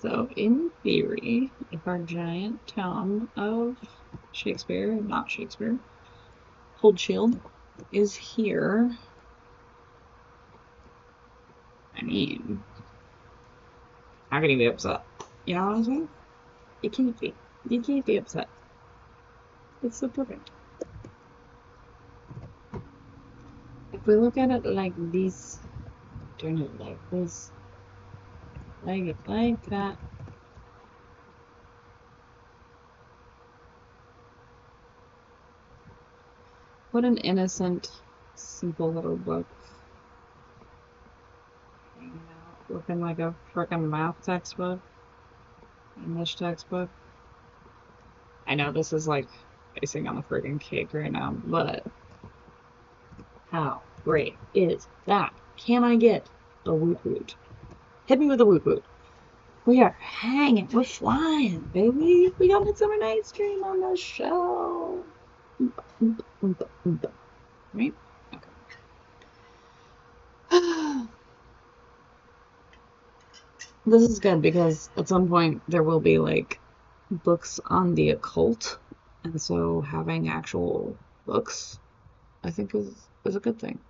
So, in theory, if our giant tome of Shakespeare, not Shakespeare, Hold Shield is here, I mean, how can you be upset? You know what I'm saying? You can't be. You can't be upset. It's so perfect. If we look at it like this, turn it like this, like that. What an innocent, simple little book. Looking like a frickin' math textbook, English textbook. I know this is like icing on the friggin' cake right now, but how great is that? Can I get a woot woot? Hit me with a woot woot. We are hanging, we're flying, baby. We got Midsummer Night's Dream on the show. Right? Okay. This is good because at some point there will be like books on the occult, and so having actual books I think is a good thing.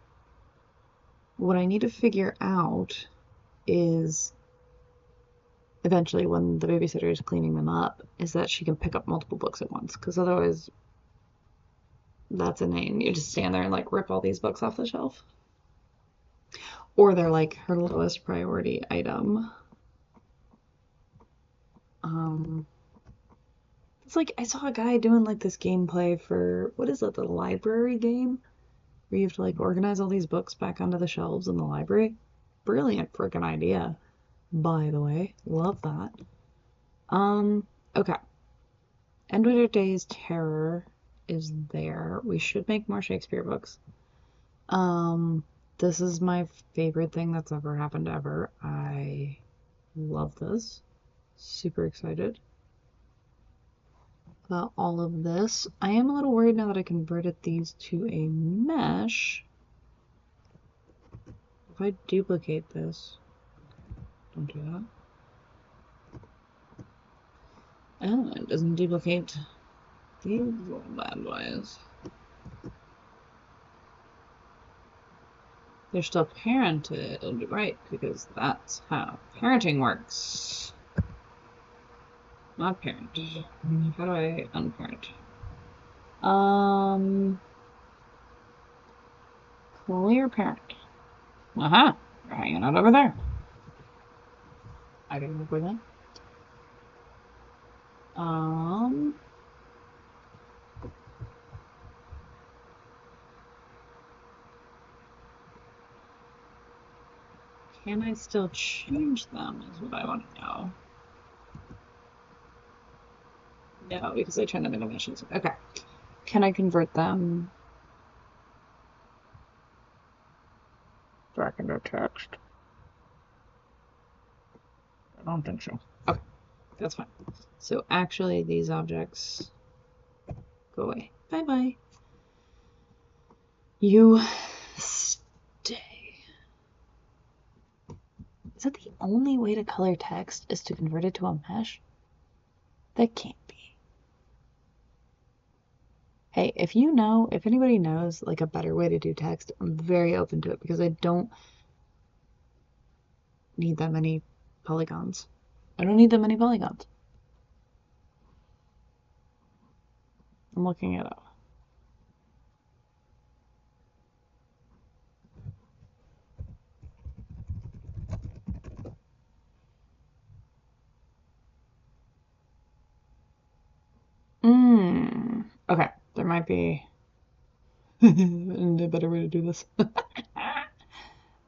What I need to figure out is eventually when the babysitter is cleaning them up is that she can pick up multiple books at once, because otherwise that's inane. You just stand there and like rip all these books off the shelf. Or they're like her lowest priority item. It's like I saw a guy doing like this gameplay for, what is it, the library game? Where you have to like organize all these books back onto the shelves in the library. Brilliant freaking idea, by the way. Love that. Okay. Endwinter Day's Terror is there. We should make more Shakespeare books. This is my favorite thing that's ever happened ever. I love this. Super excited about all of this. I am a little worried now that I converted these to a mesh. If I duplicate this, don't do that. Oh, it doesn't duplicate these little bad boys. They're still parented, right? Because that's how parenting works. Not parent. How do I unparent? Clear parent. You're hanging out over there. I can work with that. Can I still change them is what I want to know. No, because I turned them into missions. Okay. Can I convert them back into text? I don't think so. Okay, that's fine. So actually these objects go away. Bye-bye. You stay. Is that the only way to color text is to convert it to a mesh? That can't be. Hey, if you know, if anybody knows like a better way to do text, I'm very open to it because I don't need that many polygons. I don't need that many polygons. I'm looking it up. Okay, there might be a better way to do this.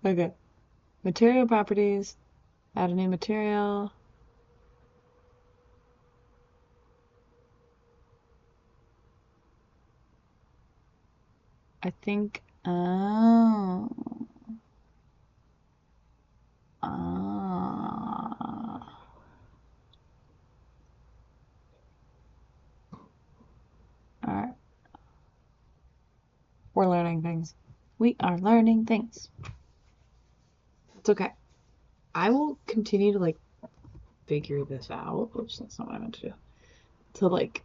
Okay, material properties, Add a new material. I think, oh. Alright. We're learning things. We are learning things. It's okay. I will continue to like figure this out. Oops, that's not what I meant to do. To like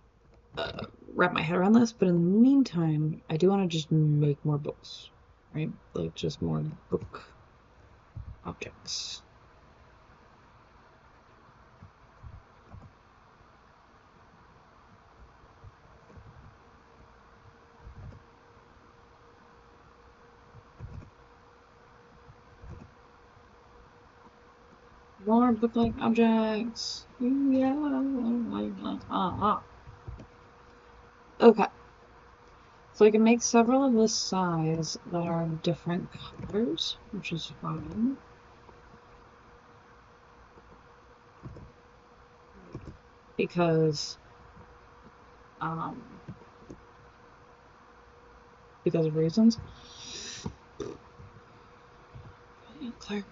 wrap my head around this, but in the meantime, I do want to just make more books, right? Like just more book objects. More book-like objects. Yeah. Okay. So I can make several of this size that are different colors, which is fine. Because of reasons. Claire.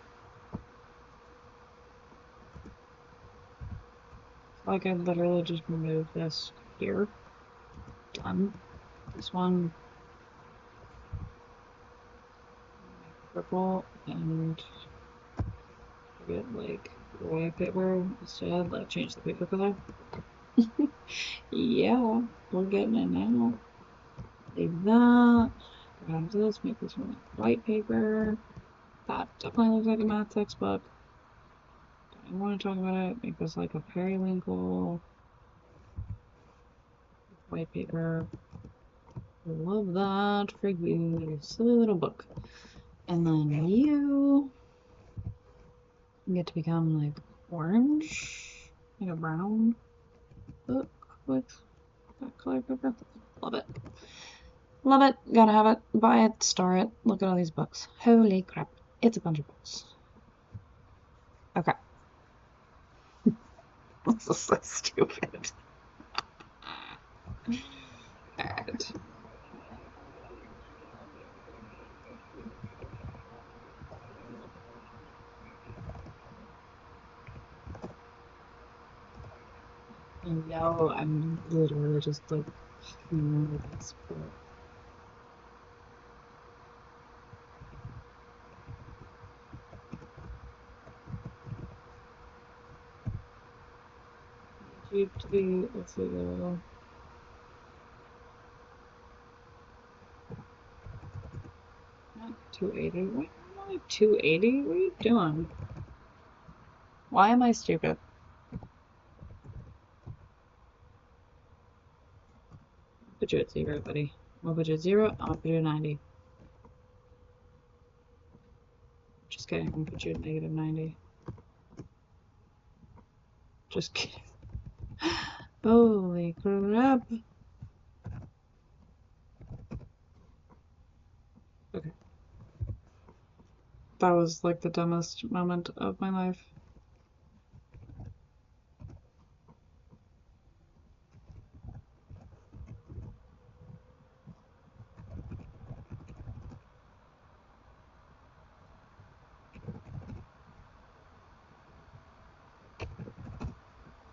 Like I literally just moved this here. Done. This one. Purple and get like white paper instead, like change the paper color. Yeah, we're getting it now. Leave that. Grab this, make this one white paper. That definitely looks like a math textbook. Don't want to talk about it. Make this like a periwinkle. White paper. Love that for you, your silly little book. And then you get to become like orange, like a brown book with that color paper. Love it. Love it. Gotta have it. Buy it. Star it. Look at all these books. Holy crap. It's a bunch of books. Okay. This is so stupid. Alright. No, I'm literally just like this book. YouTube, let's see, not 280. Why am I 280? What are you doing? Why am I stupid? Put you at 0, buddy. I'll put you at 0, I'll put you at 90. Just kidding, I'm gonna put you at -90. Just kidding. Holy crap. Okay. That was like the dumbest moment of my life.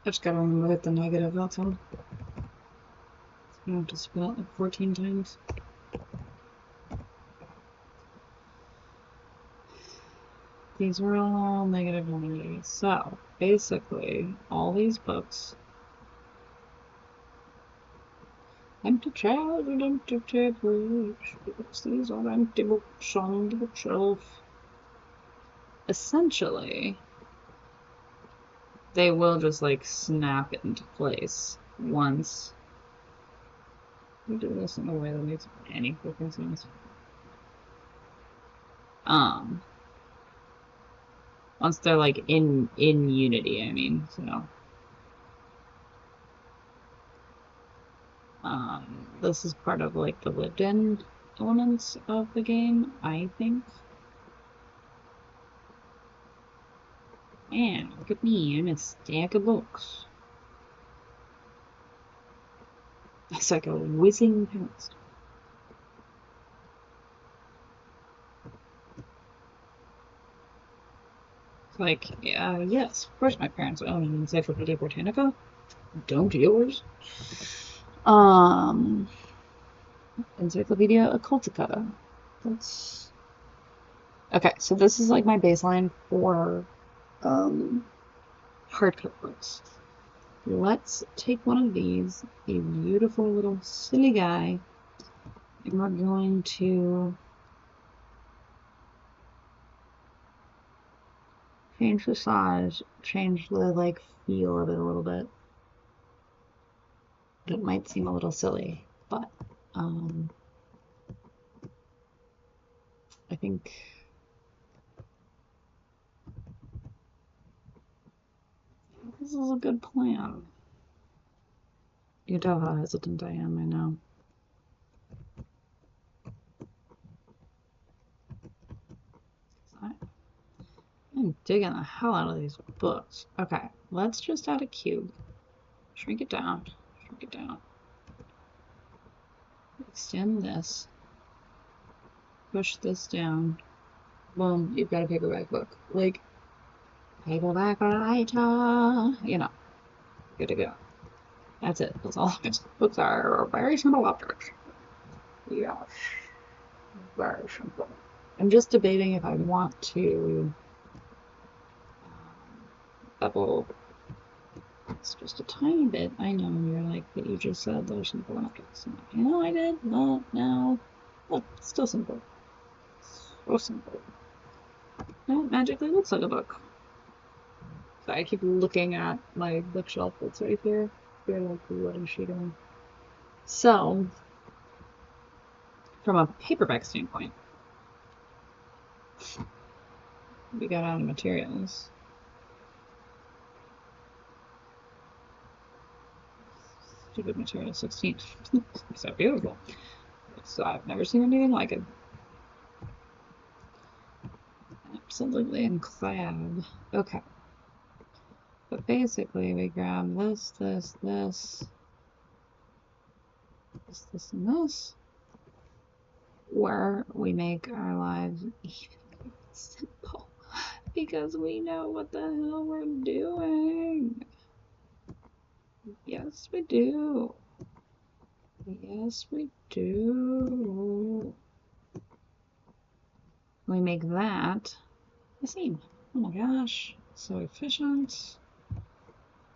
I just gotta remember to hit the negative, that's all. I have to spin it like 14 times. These were all negative numbers. So, basically, all these books. Empty chairs and empty tables. These are empty books on the bookshelf. Essentially, they will just like snap into place once. We do this in a way that makes any freaking sense. Once they're like in Unity, I mean, so. This is part of like the lived-in elements of the game, I think. Man, look at me. I'm a stack of books. It's like a whizzing past. It's like, yes, of course my parents own an Encyclopedia Britannica. Don't yours? Encyclopedia Occultica. That's okay. So this is like my baseline for hardcover books. Let's take one of these, a beautiful little silly guy, and we're going to change the size, change the like feel of it a little bit. It might seem a little silly, but I think this is a good plan. You can tell how hesitant I am, I know. I'm digging the hell out of these books. Okay, let's just add a cube. Shrink it down. Shrink it down. Extend this. Push this down. Boom, you've got a paperback book. Like, paperback writer. You know, good to go. That's it. That's all books are very simple objects. Yeah. Very simple. I'm just debating if I want to bevel. It's just a tiny bit. I know you're like, but you just said those simple objects. You know I did. Well, now, look, it's still simple. So simple. No, it magically looks like a book. So I keep looking at my bookshelf that's right there. They're like, what is she doing? So, from a paperback standpoint, we got out of materials. Stupid material 16. So beautiful. So I've never seen anything like it. Absolutely incredible. Okay. But basically, we grab this, this, this, this, this, and this, where we make our lives even simple because we know what the hell we're doing. Yes, we do. Yes, we do. We make that a seam. Oh my gosh, so efficient.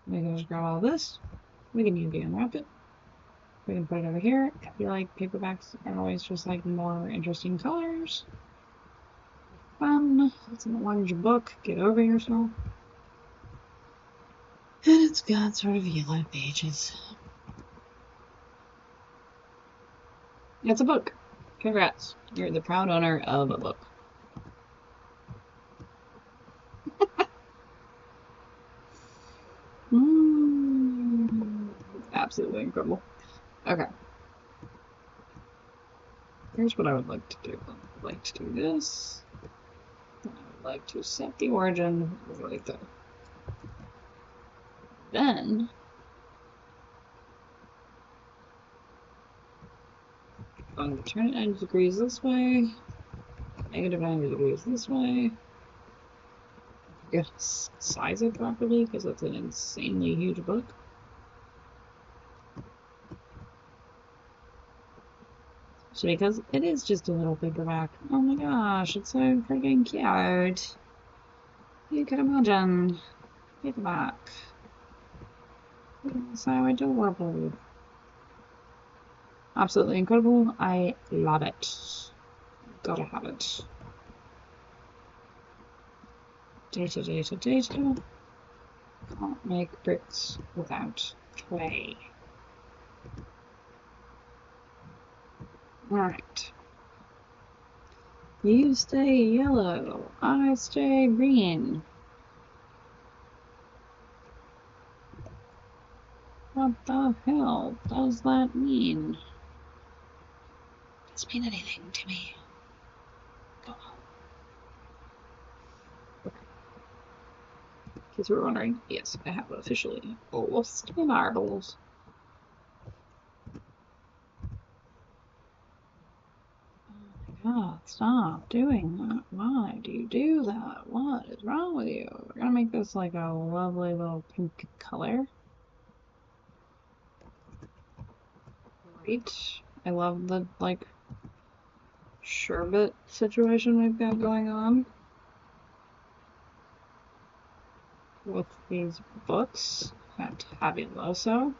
We can just grab all this. We can UV unwrap it. We can put it over here. I feel like paperbacks are always just like more interesting colors. Fun. It's an orange book. Get over yourself. And it's got sort of yellow pages. It's a book. Congrats. You're the proud owner of a book. Absolutely incredible. Okay. Here's what I would like to do. I would like to do this. I would like to set the origin right there. Then I'm going to turn it 90 degrees this way, negative 90 degrees this way. I gotta size it properly because it's an insanely huge book. So because it is just a little paperback, oh my gosh, it's so freaking cute. You could imagine paperback. It's so adorable. Absolutely incredible. I love it. Gotta have it. Data, data, data. Can't make bricks without clay. Alright. You stay yellow. I stay green. What the hell does that mean? It doesn't mean anything to me. Go on. case you were wondering, yes, I have officially lost my marbles. Oh my god, stop doing that. Why do you do that? What is wrong with you? We're gonna make this like a lovely little pink color. Great. I love the, like, sherbet situation we've got going on with these books. Fantabuloso.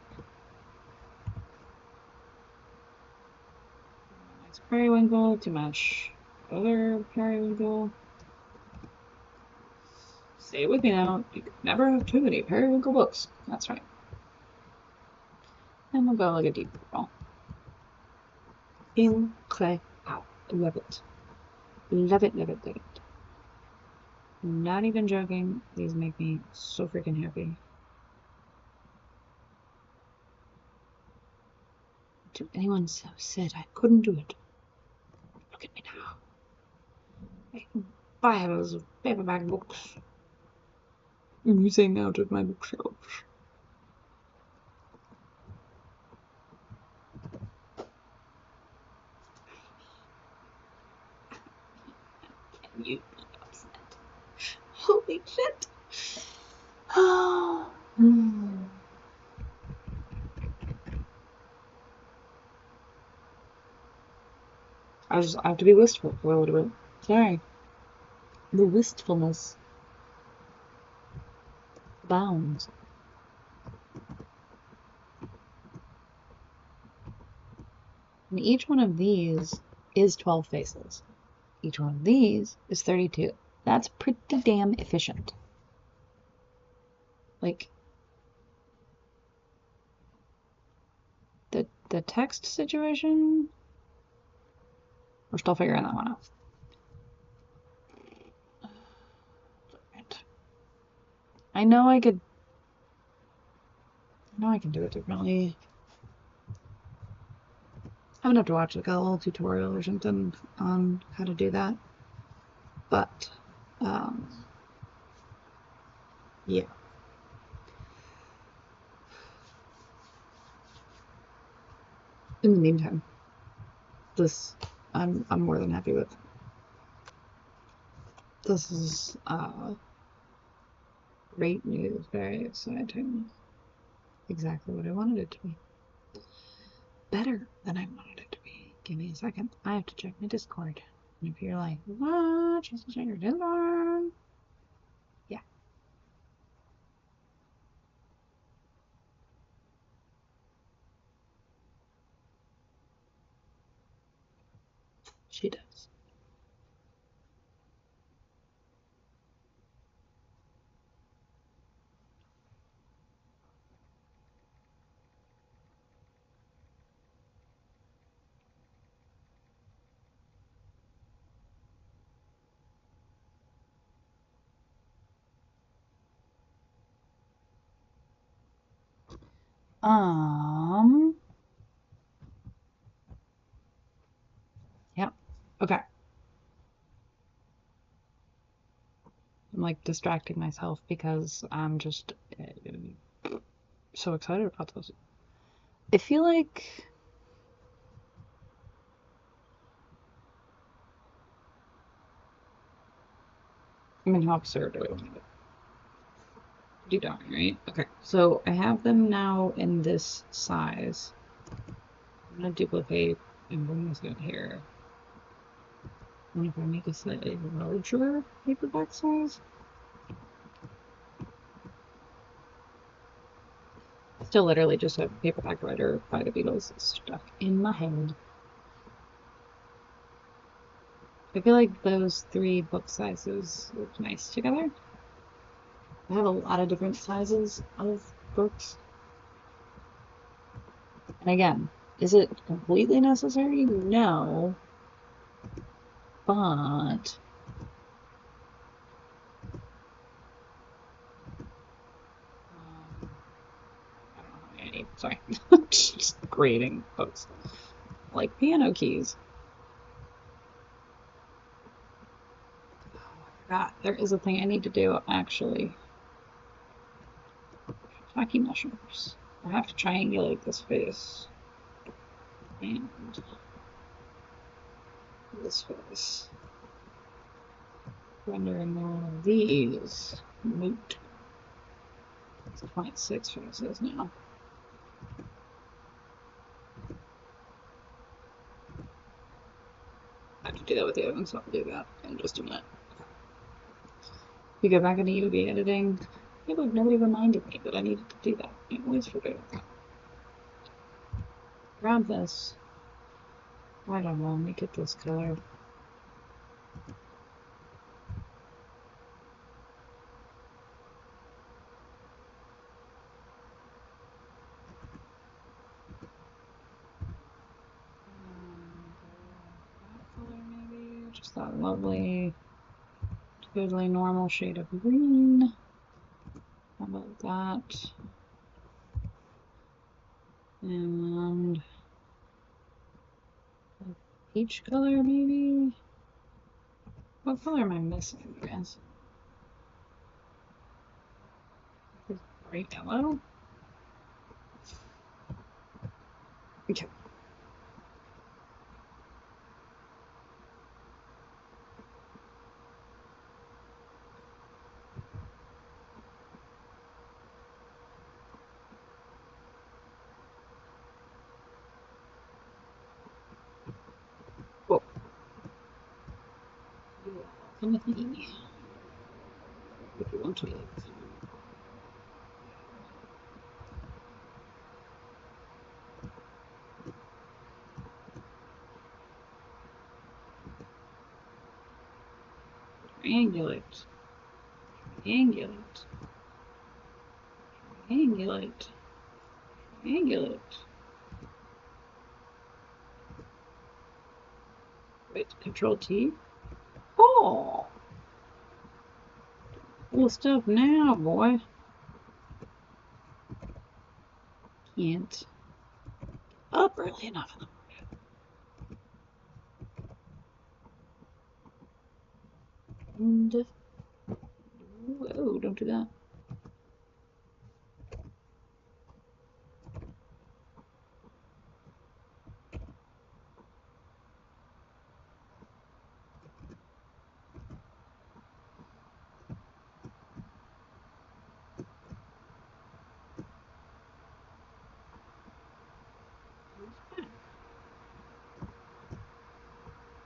Nice periwinkle, too much other periwinkle. Say it with me now, you can never have too many periwinkle books. That's right. And we'll go like a deep purple. Incredible. Love it. Love it, love it, love it. Not even joking, these make me so freaking happy. If anyone said I couldn't do it, look at me now. I can buy those paperback books oozing out of my bookshelves. You be upset. Holy shit. Oh. I have to be wistful for a little bit. Sorry. The wistfulness abounds. And each one of these is 12 faces. Each one of these is 32. That's pretty damn efficient. Like, the text situation, we're still figuring that one out. I know I can do it differently. I'm gonna have to watch like a little tutorial or something on how to do that. But yeah. In the meantime, this I'm more than happy with. This is great news, very exciting. Exactly what I wanted it to be. Better than I wanted it to be. Give me a second. I have to check my Discord. And if you're like, what? She's check your Discord? Yeah. She does. Yep. Okay. I'm like distracting myself because I'm just so excited about this. I feel like I mean, how absurd do I want it? Deep down, right? Okay, so I have them now in this size. I'm gonna duplicate and bring this out here. And if I make a slightly larger paperback size, still literally just a paperback writer by the Beatles stuck in my head. I feel like those three book sizes look nice together. I have a lot of different sizes of books. And again, is it completely necessary? No. But I don't know how many I need. Sorry. Just creating books. Like piano keys. Oh my god, there is a thing I need to do actually. Tacky mushrooms. I have to triangulate this face. And this face. Rendering all of these moot. It's 0.6 faces now. I have to do that with the other one, so I'll do that in just a minute. You go back into UV editing. Yeah, but nobody reminded me that I needed to do that. I always forget that. Grab this. I don't know, make it this color. That color maybe. Just that lovely, totally normal shade of green. How about that? And peach color maybe? What color am I missing, guys? Bright yellow? Okay. Whoa. Come with me. If you want to live. Triangulate. Triangulate. Triangulate. Triangulate. Wait, Control T? Oh! Cool stuff now, boy. Can't up early enough in the morning. And whoa, don't do that.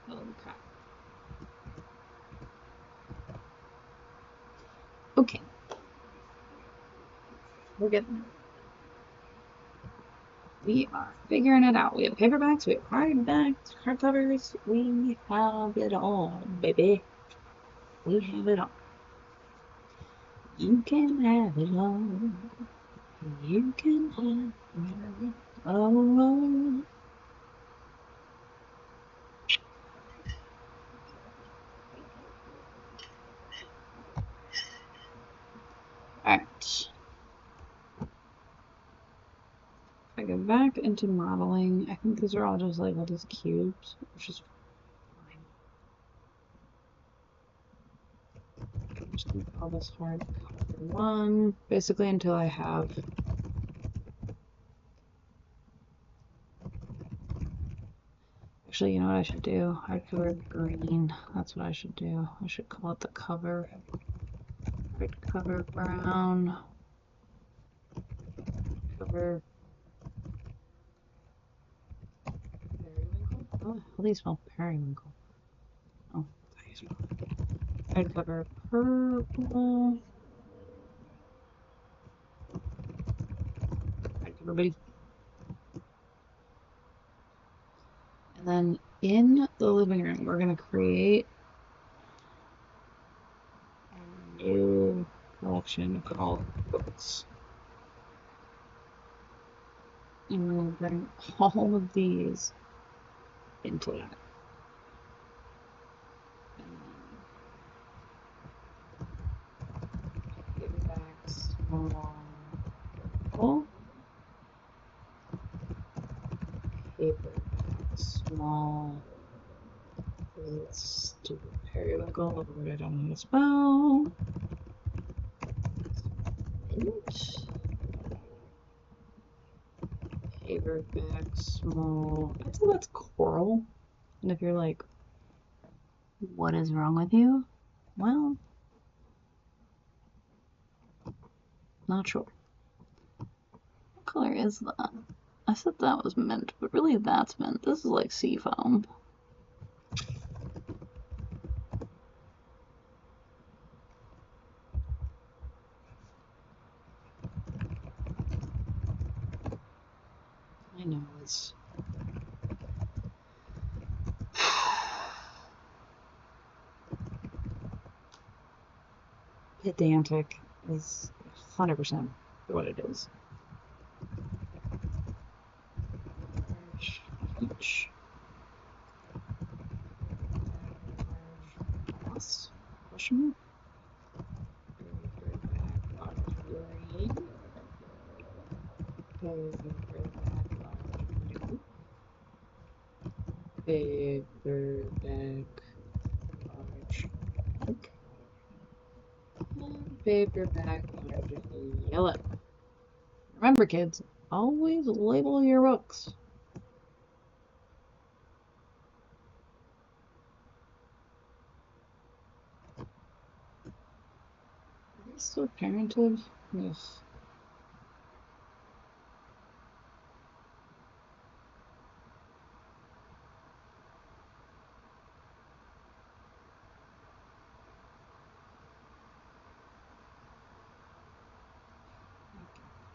Holy crap. Okay. We're getting there. We are figuring it out. We have paperbacks, we have hardbacks, hardcovers, we have it all, baby. We have it all. You can have it all. You can have it all. Alright. If I go back into modeling, I think these are all just labeled as cubes, which is fine. I'm just going to call this hardcover 1, basically until I have actually, you know what I should do? Hardcover green. That's what I should do. I should call it the cover. Hardcover brown. Cover. Periwinkle? Oh, how do you spell periwinkle? Oh, how do you spell it? Hardcover purple. Hardcover blue. And then in the living room, we're going to create a new collection called books. And we'll bring all of these into that. Paperbacks, small. Paperback, small. This stupid periwinkle, a word I don't know how to spell. Mint. paperback, small. I'd say that's coral. And if you're like, what is wrong with you? Well, not sure. What color is that? I said that was mint, but really that's mint. This is like sea foam. I know it's pedantic is 100% what it is. Each. Question paperback large book. Paperback large yellow. Remember, kids, always label your books. Are these still parented? Yes.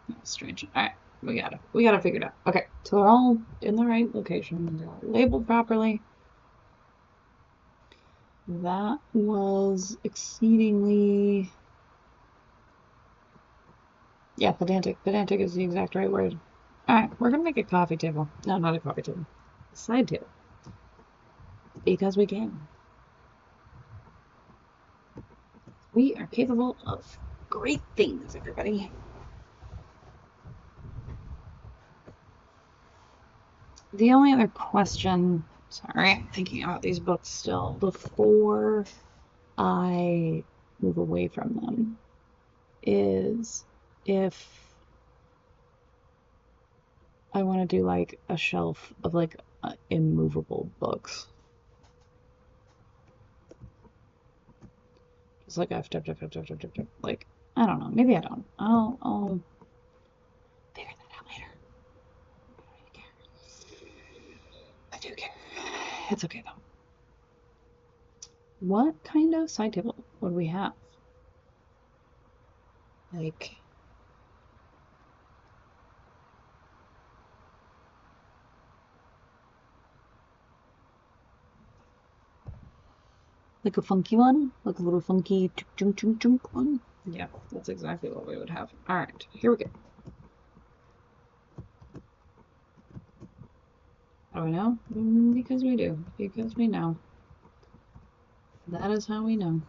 That's strange. Alright, we gotta figure it out. Okay, so they're all in the right location. They're all labeled properly. That was exceedingly... Yeah, pedantic. Pedantic is the exact right word. Alright, we're gonna make a coffee table. No, not a coffee table. A side table. Because we can. We are capable of great things, everybody. The only other question, sorry, I'm thinking about these books still, before I move away from them, is if I want to do like a shelf of like immovable books. Just like like, I don't know, maybe I don't. I'll figure that out later. I do care. It's okay though. What kind of side table would we have? Like, a funky one? Like a little funky chunk chunk chunk one? Yeah, that's exactly what we would have. Alright, here we go. How do we know? Because we do. Because we know. That is how we know.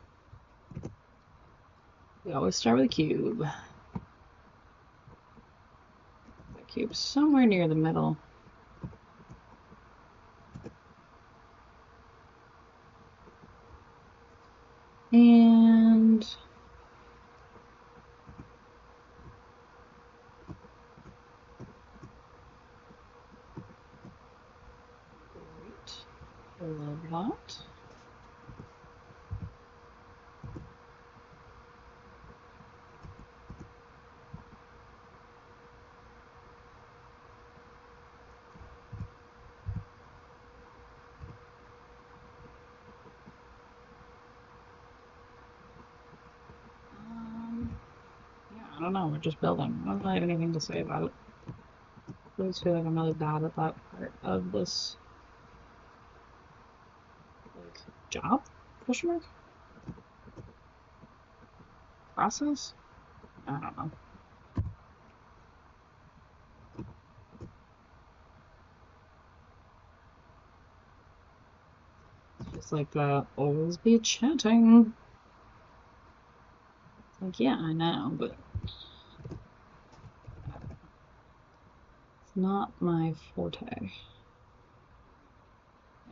We always start with a cube. The cube's somewhere near the middle. And great. I love that. Yeah, I don't know. We're just building. I don't really have anything to say about it. I always feel like I'm really bad at that part of this, like, job? Question mark? Process? I don't know. It's just like always be chatting. It's like, yeah, I know, but it's not my forte. I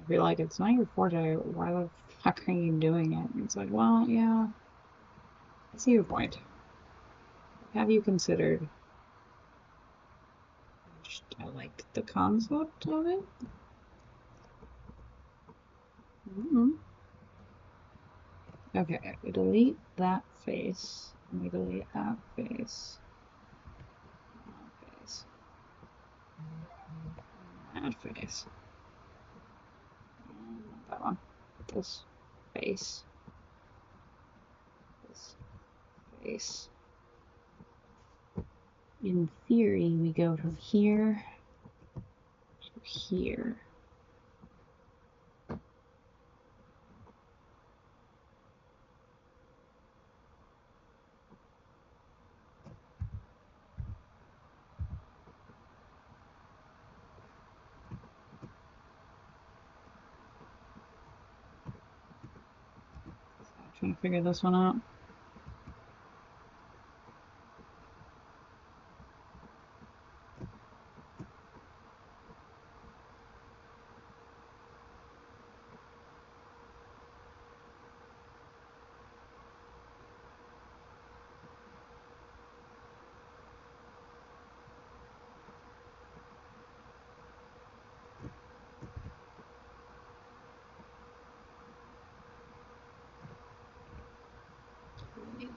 feel like it's not your forte. Why the fuck are you doing it? And it's like, well, yeah, I see your point. Have you considered just I liked the concept of it. Okay, we delete that face, and we delete that face, that face, that face, not that one, this face, this face. In theory, we go from here to here. Trying to figure this one out.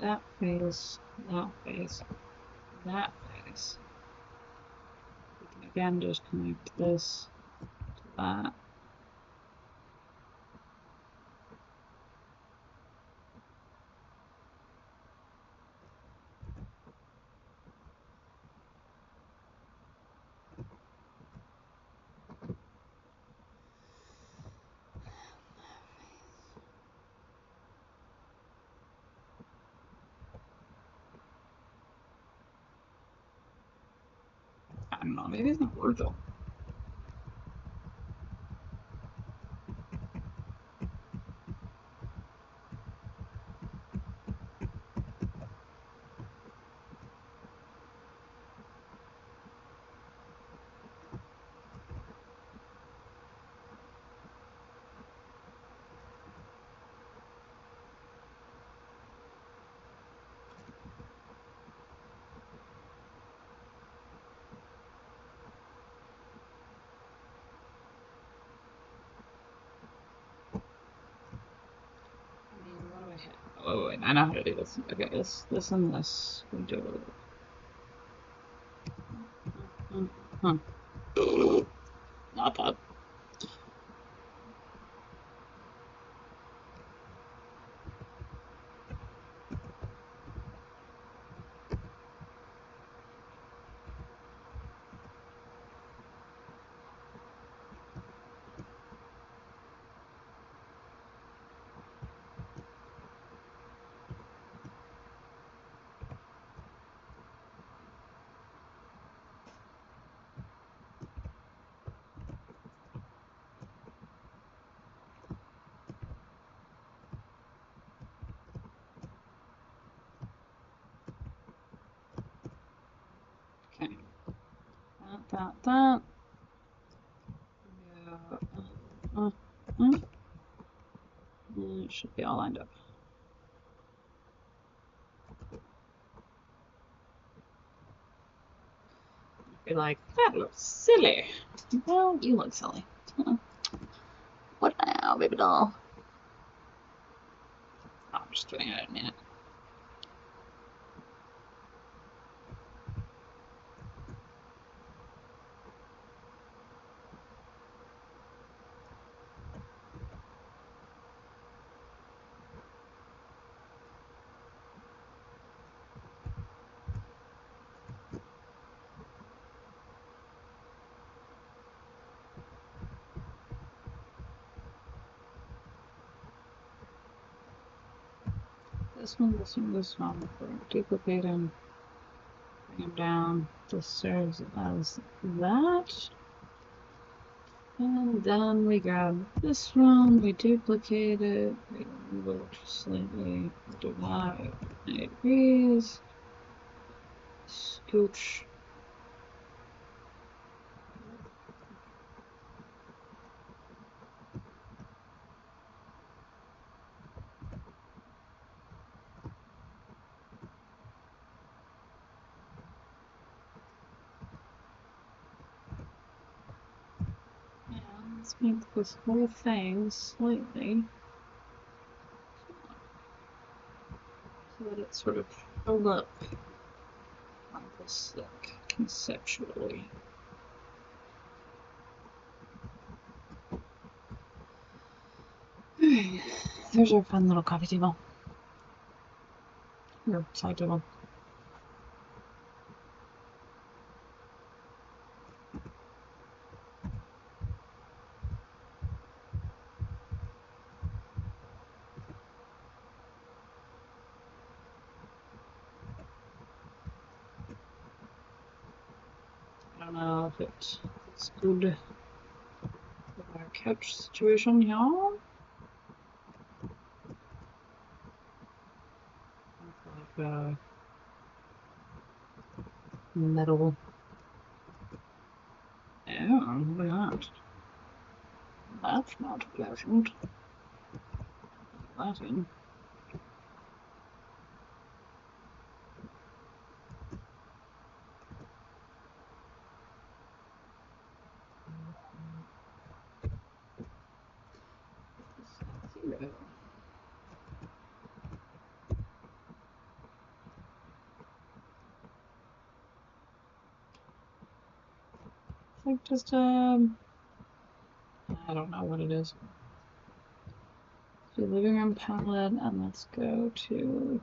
That face, that face, that face. We can again just connect this to that. I don't know, maybe it's not worth it. Oh, wait, I know how to do this. Okay, this and this. We do. Not that. Okay. That. Yeah. It should be all lined up. You're like, that looks silly. Well, you look silly. What now, baby doll? Oh, I'm just doing it in it. This one. We're duplicating. Bring them down. This serves as that. And then we grab this one, we duplicate it, we move it slightly, do that, 90 degrees, scooch. Let's make this whole thing slightly so that it's sort of filled up on this, like, conceptually. Alright, there's our fun little coffee table. Or side table. I don't know if it's good with our couch situation, y'all. Like metal. Oh, look at that. That's not pleasant. That in. Zero. It's like just I don't know what it is. Do living room palette, and let's go to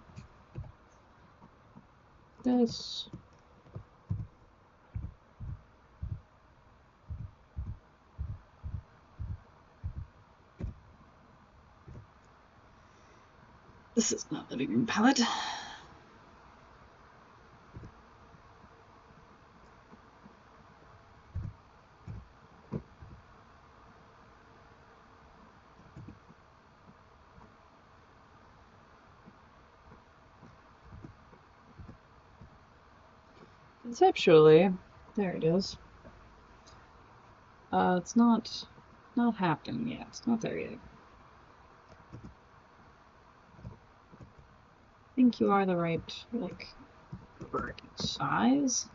this. This is not living room palette. Conceptually, there it is. It's not happening yet. It's not there yet. I think you are the right, like, bird size.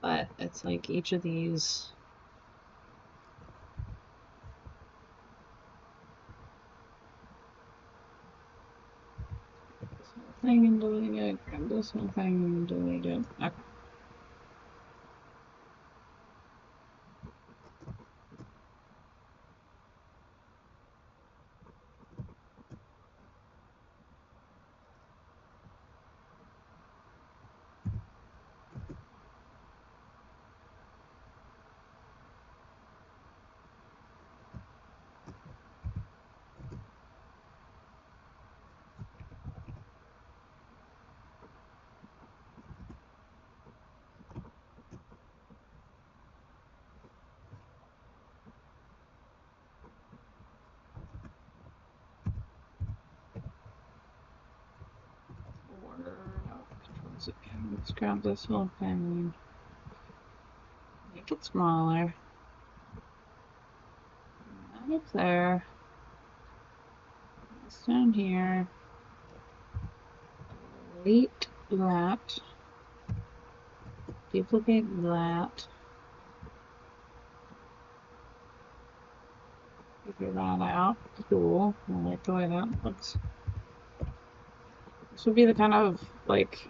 But it's like each of these thing and delete it, grab this whole thing and delete it. Okay. Controls again. Let's grab this whole thing. Make it smaller. That up there. This down here. Delete that. Duplicate that. Figure that out. Cool. I like the way that looks. This would be the kind of, like,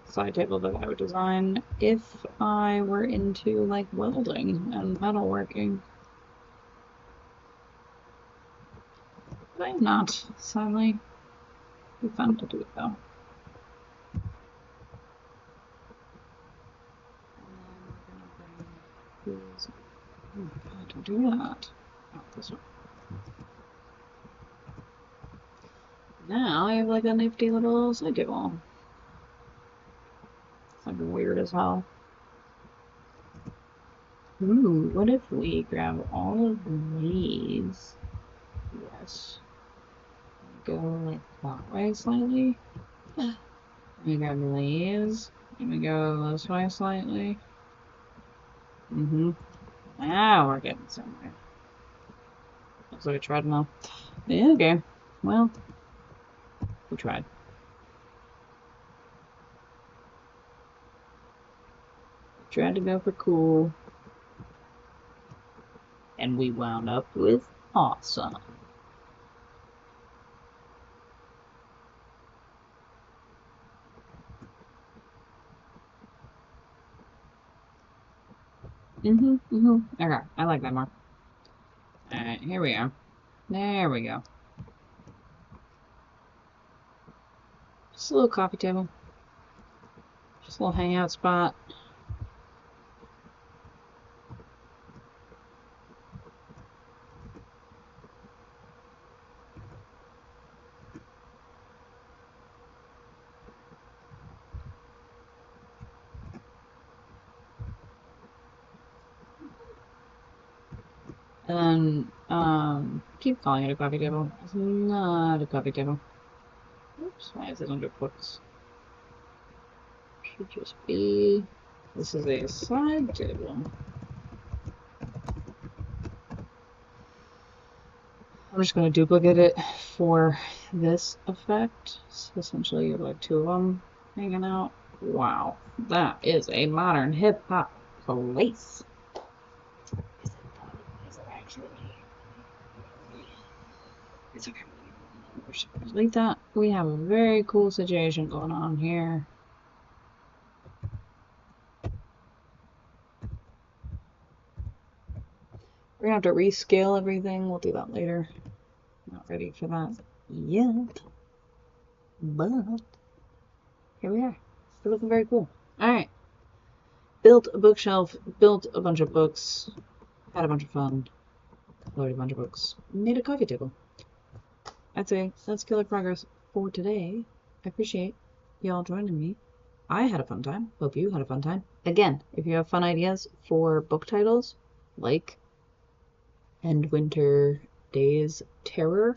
side table that I would design if I were into, like, welding and metalworking. But I am not, sadly. It'd be fun to do it though. And then we're gonna bring these. How to do that? Oh, this one. Now I have like a nifty little side table. It's like weird as hell. Ooh, what if we grab all of these? Yes. Go like that way slightly. We grab these. And we go this way slightly. Now we're getting somewhere. Looks like a treadmill. Yeah, okay. Well, we tried. Tried to go for cool. And we wound up with awesome. Okay, I like that more. Alright, here we are. There we go. Just a little coffee table. Just a little hangout spot. And keep calling it a coffee table. It's not a coffee table. Oops, why is it under books? Should just be. This is a side table. I'm just going to duplicate it for this effect. So essentially, you have like two of them hanging out. Wow, that is a modern hip hop place. Is it actually? It's okay. Like that, we have a very cool situation going on here. We're gonna have to rescale everything. We'll do that later. Not ready for that yet. But here we are. We're looking very cool. Alright. Built a bookshelf, built a bunch of books, had a bunch of fun, loaded a bunch of books, made a coffee table. I'd say that's killer progress for today. I appreciate y'all joining me. I had a fun time. Hope you had a fun time. Again, if you have fun ideas for book titles, like End Winter Days Terror,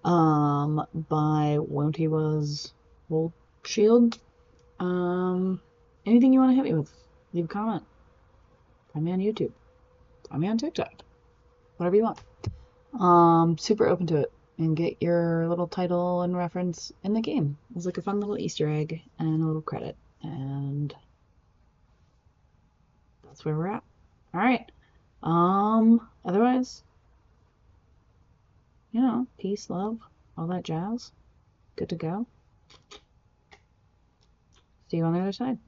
by Won't He Was Wolf Shield, anything you want to hit me with, leave a comment. Find me on YouTube. Find me on TikTok. Whatever you want. Super open to it. And get your little title and reference in the game. It's like a fun little Easter egg and a little credit. And that's where we're at. Alright. Otherwise, you know, peace, love, all that jazz. Good to go. See you on the other side.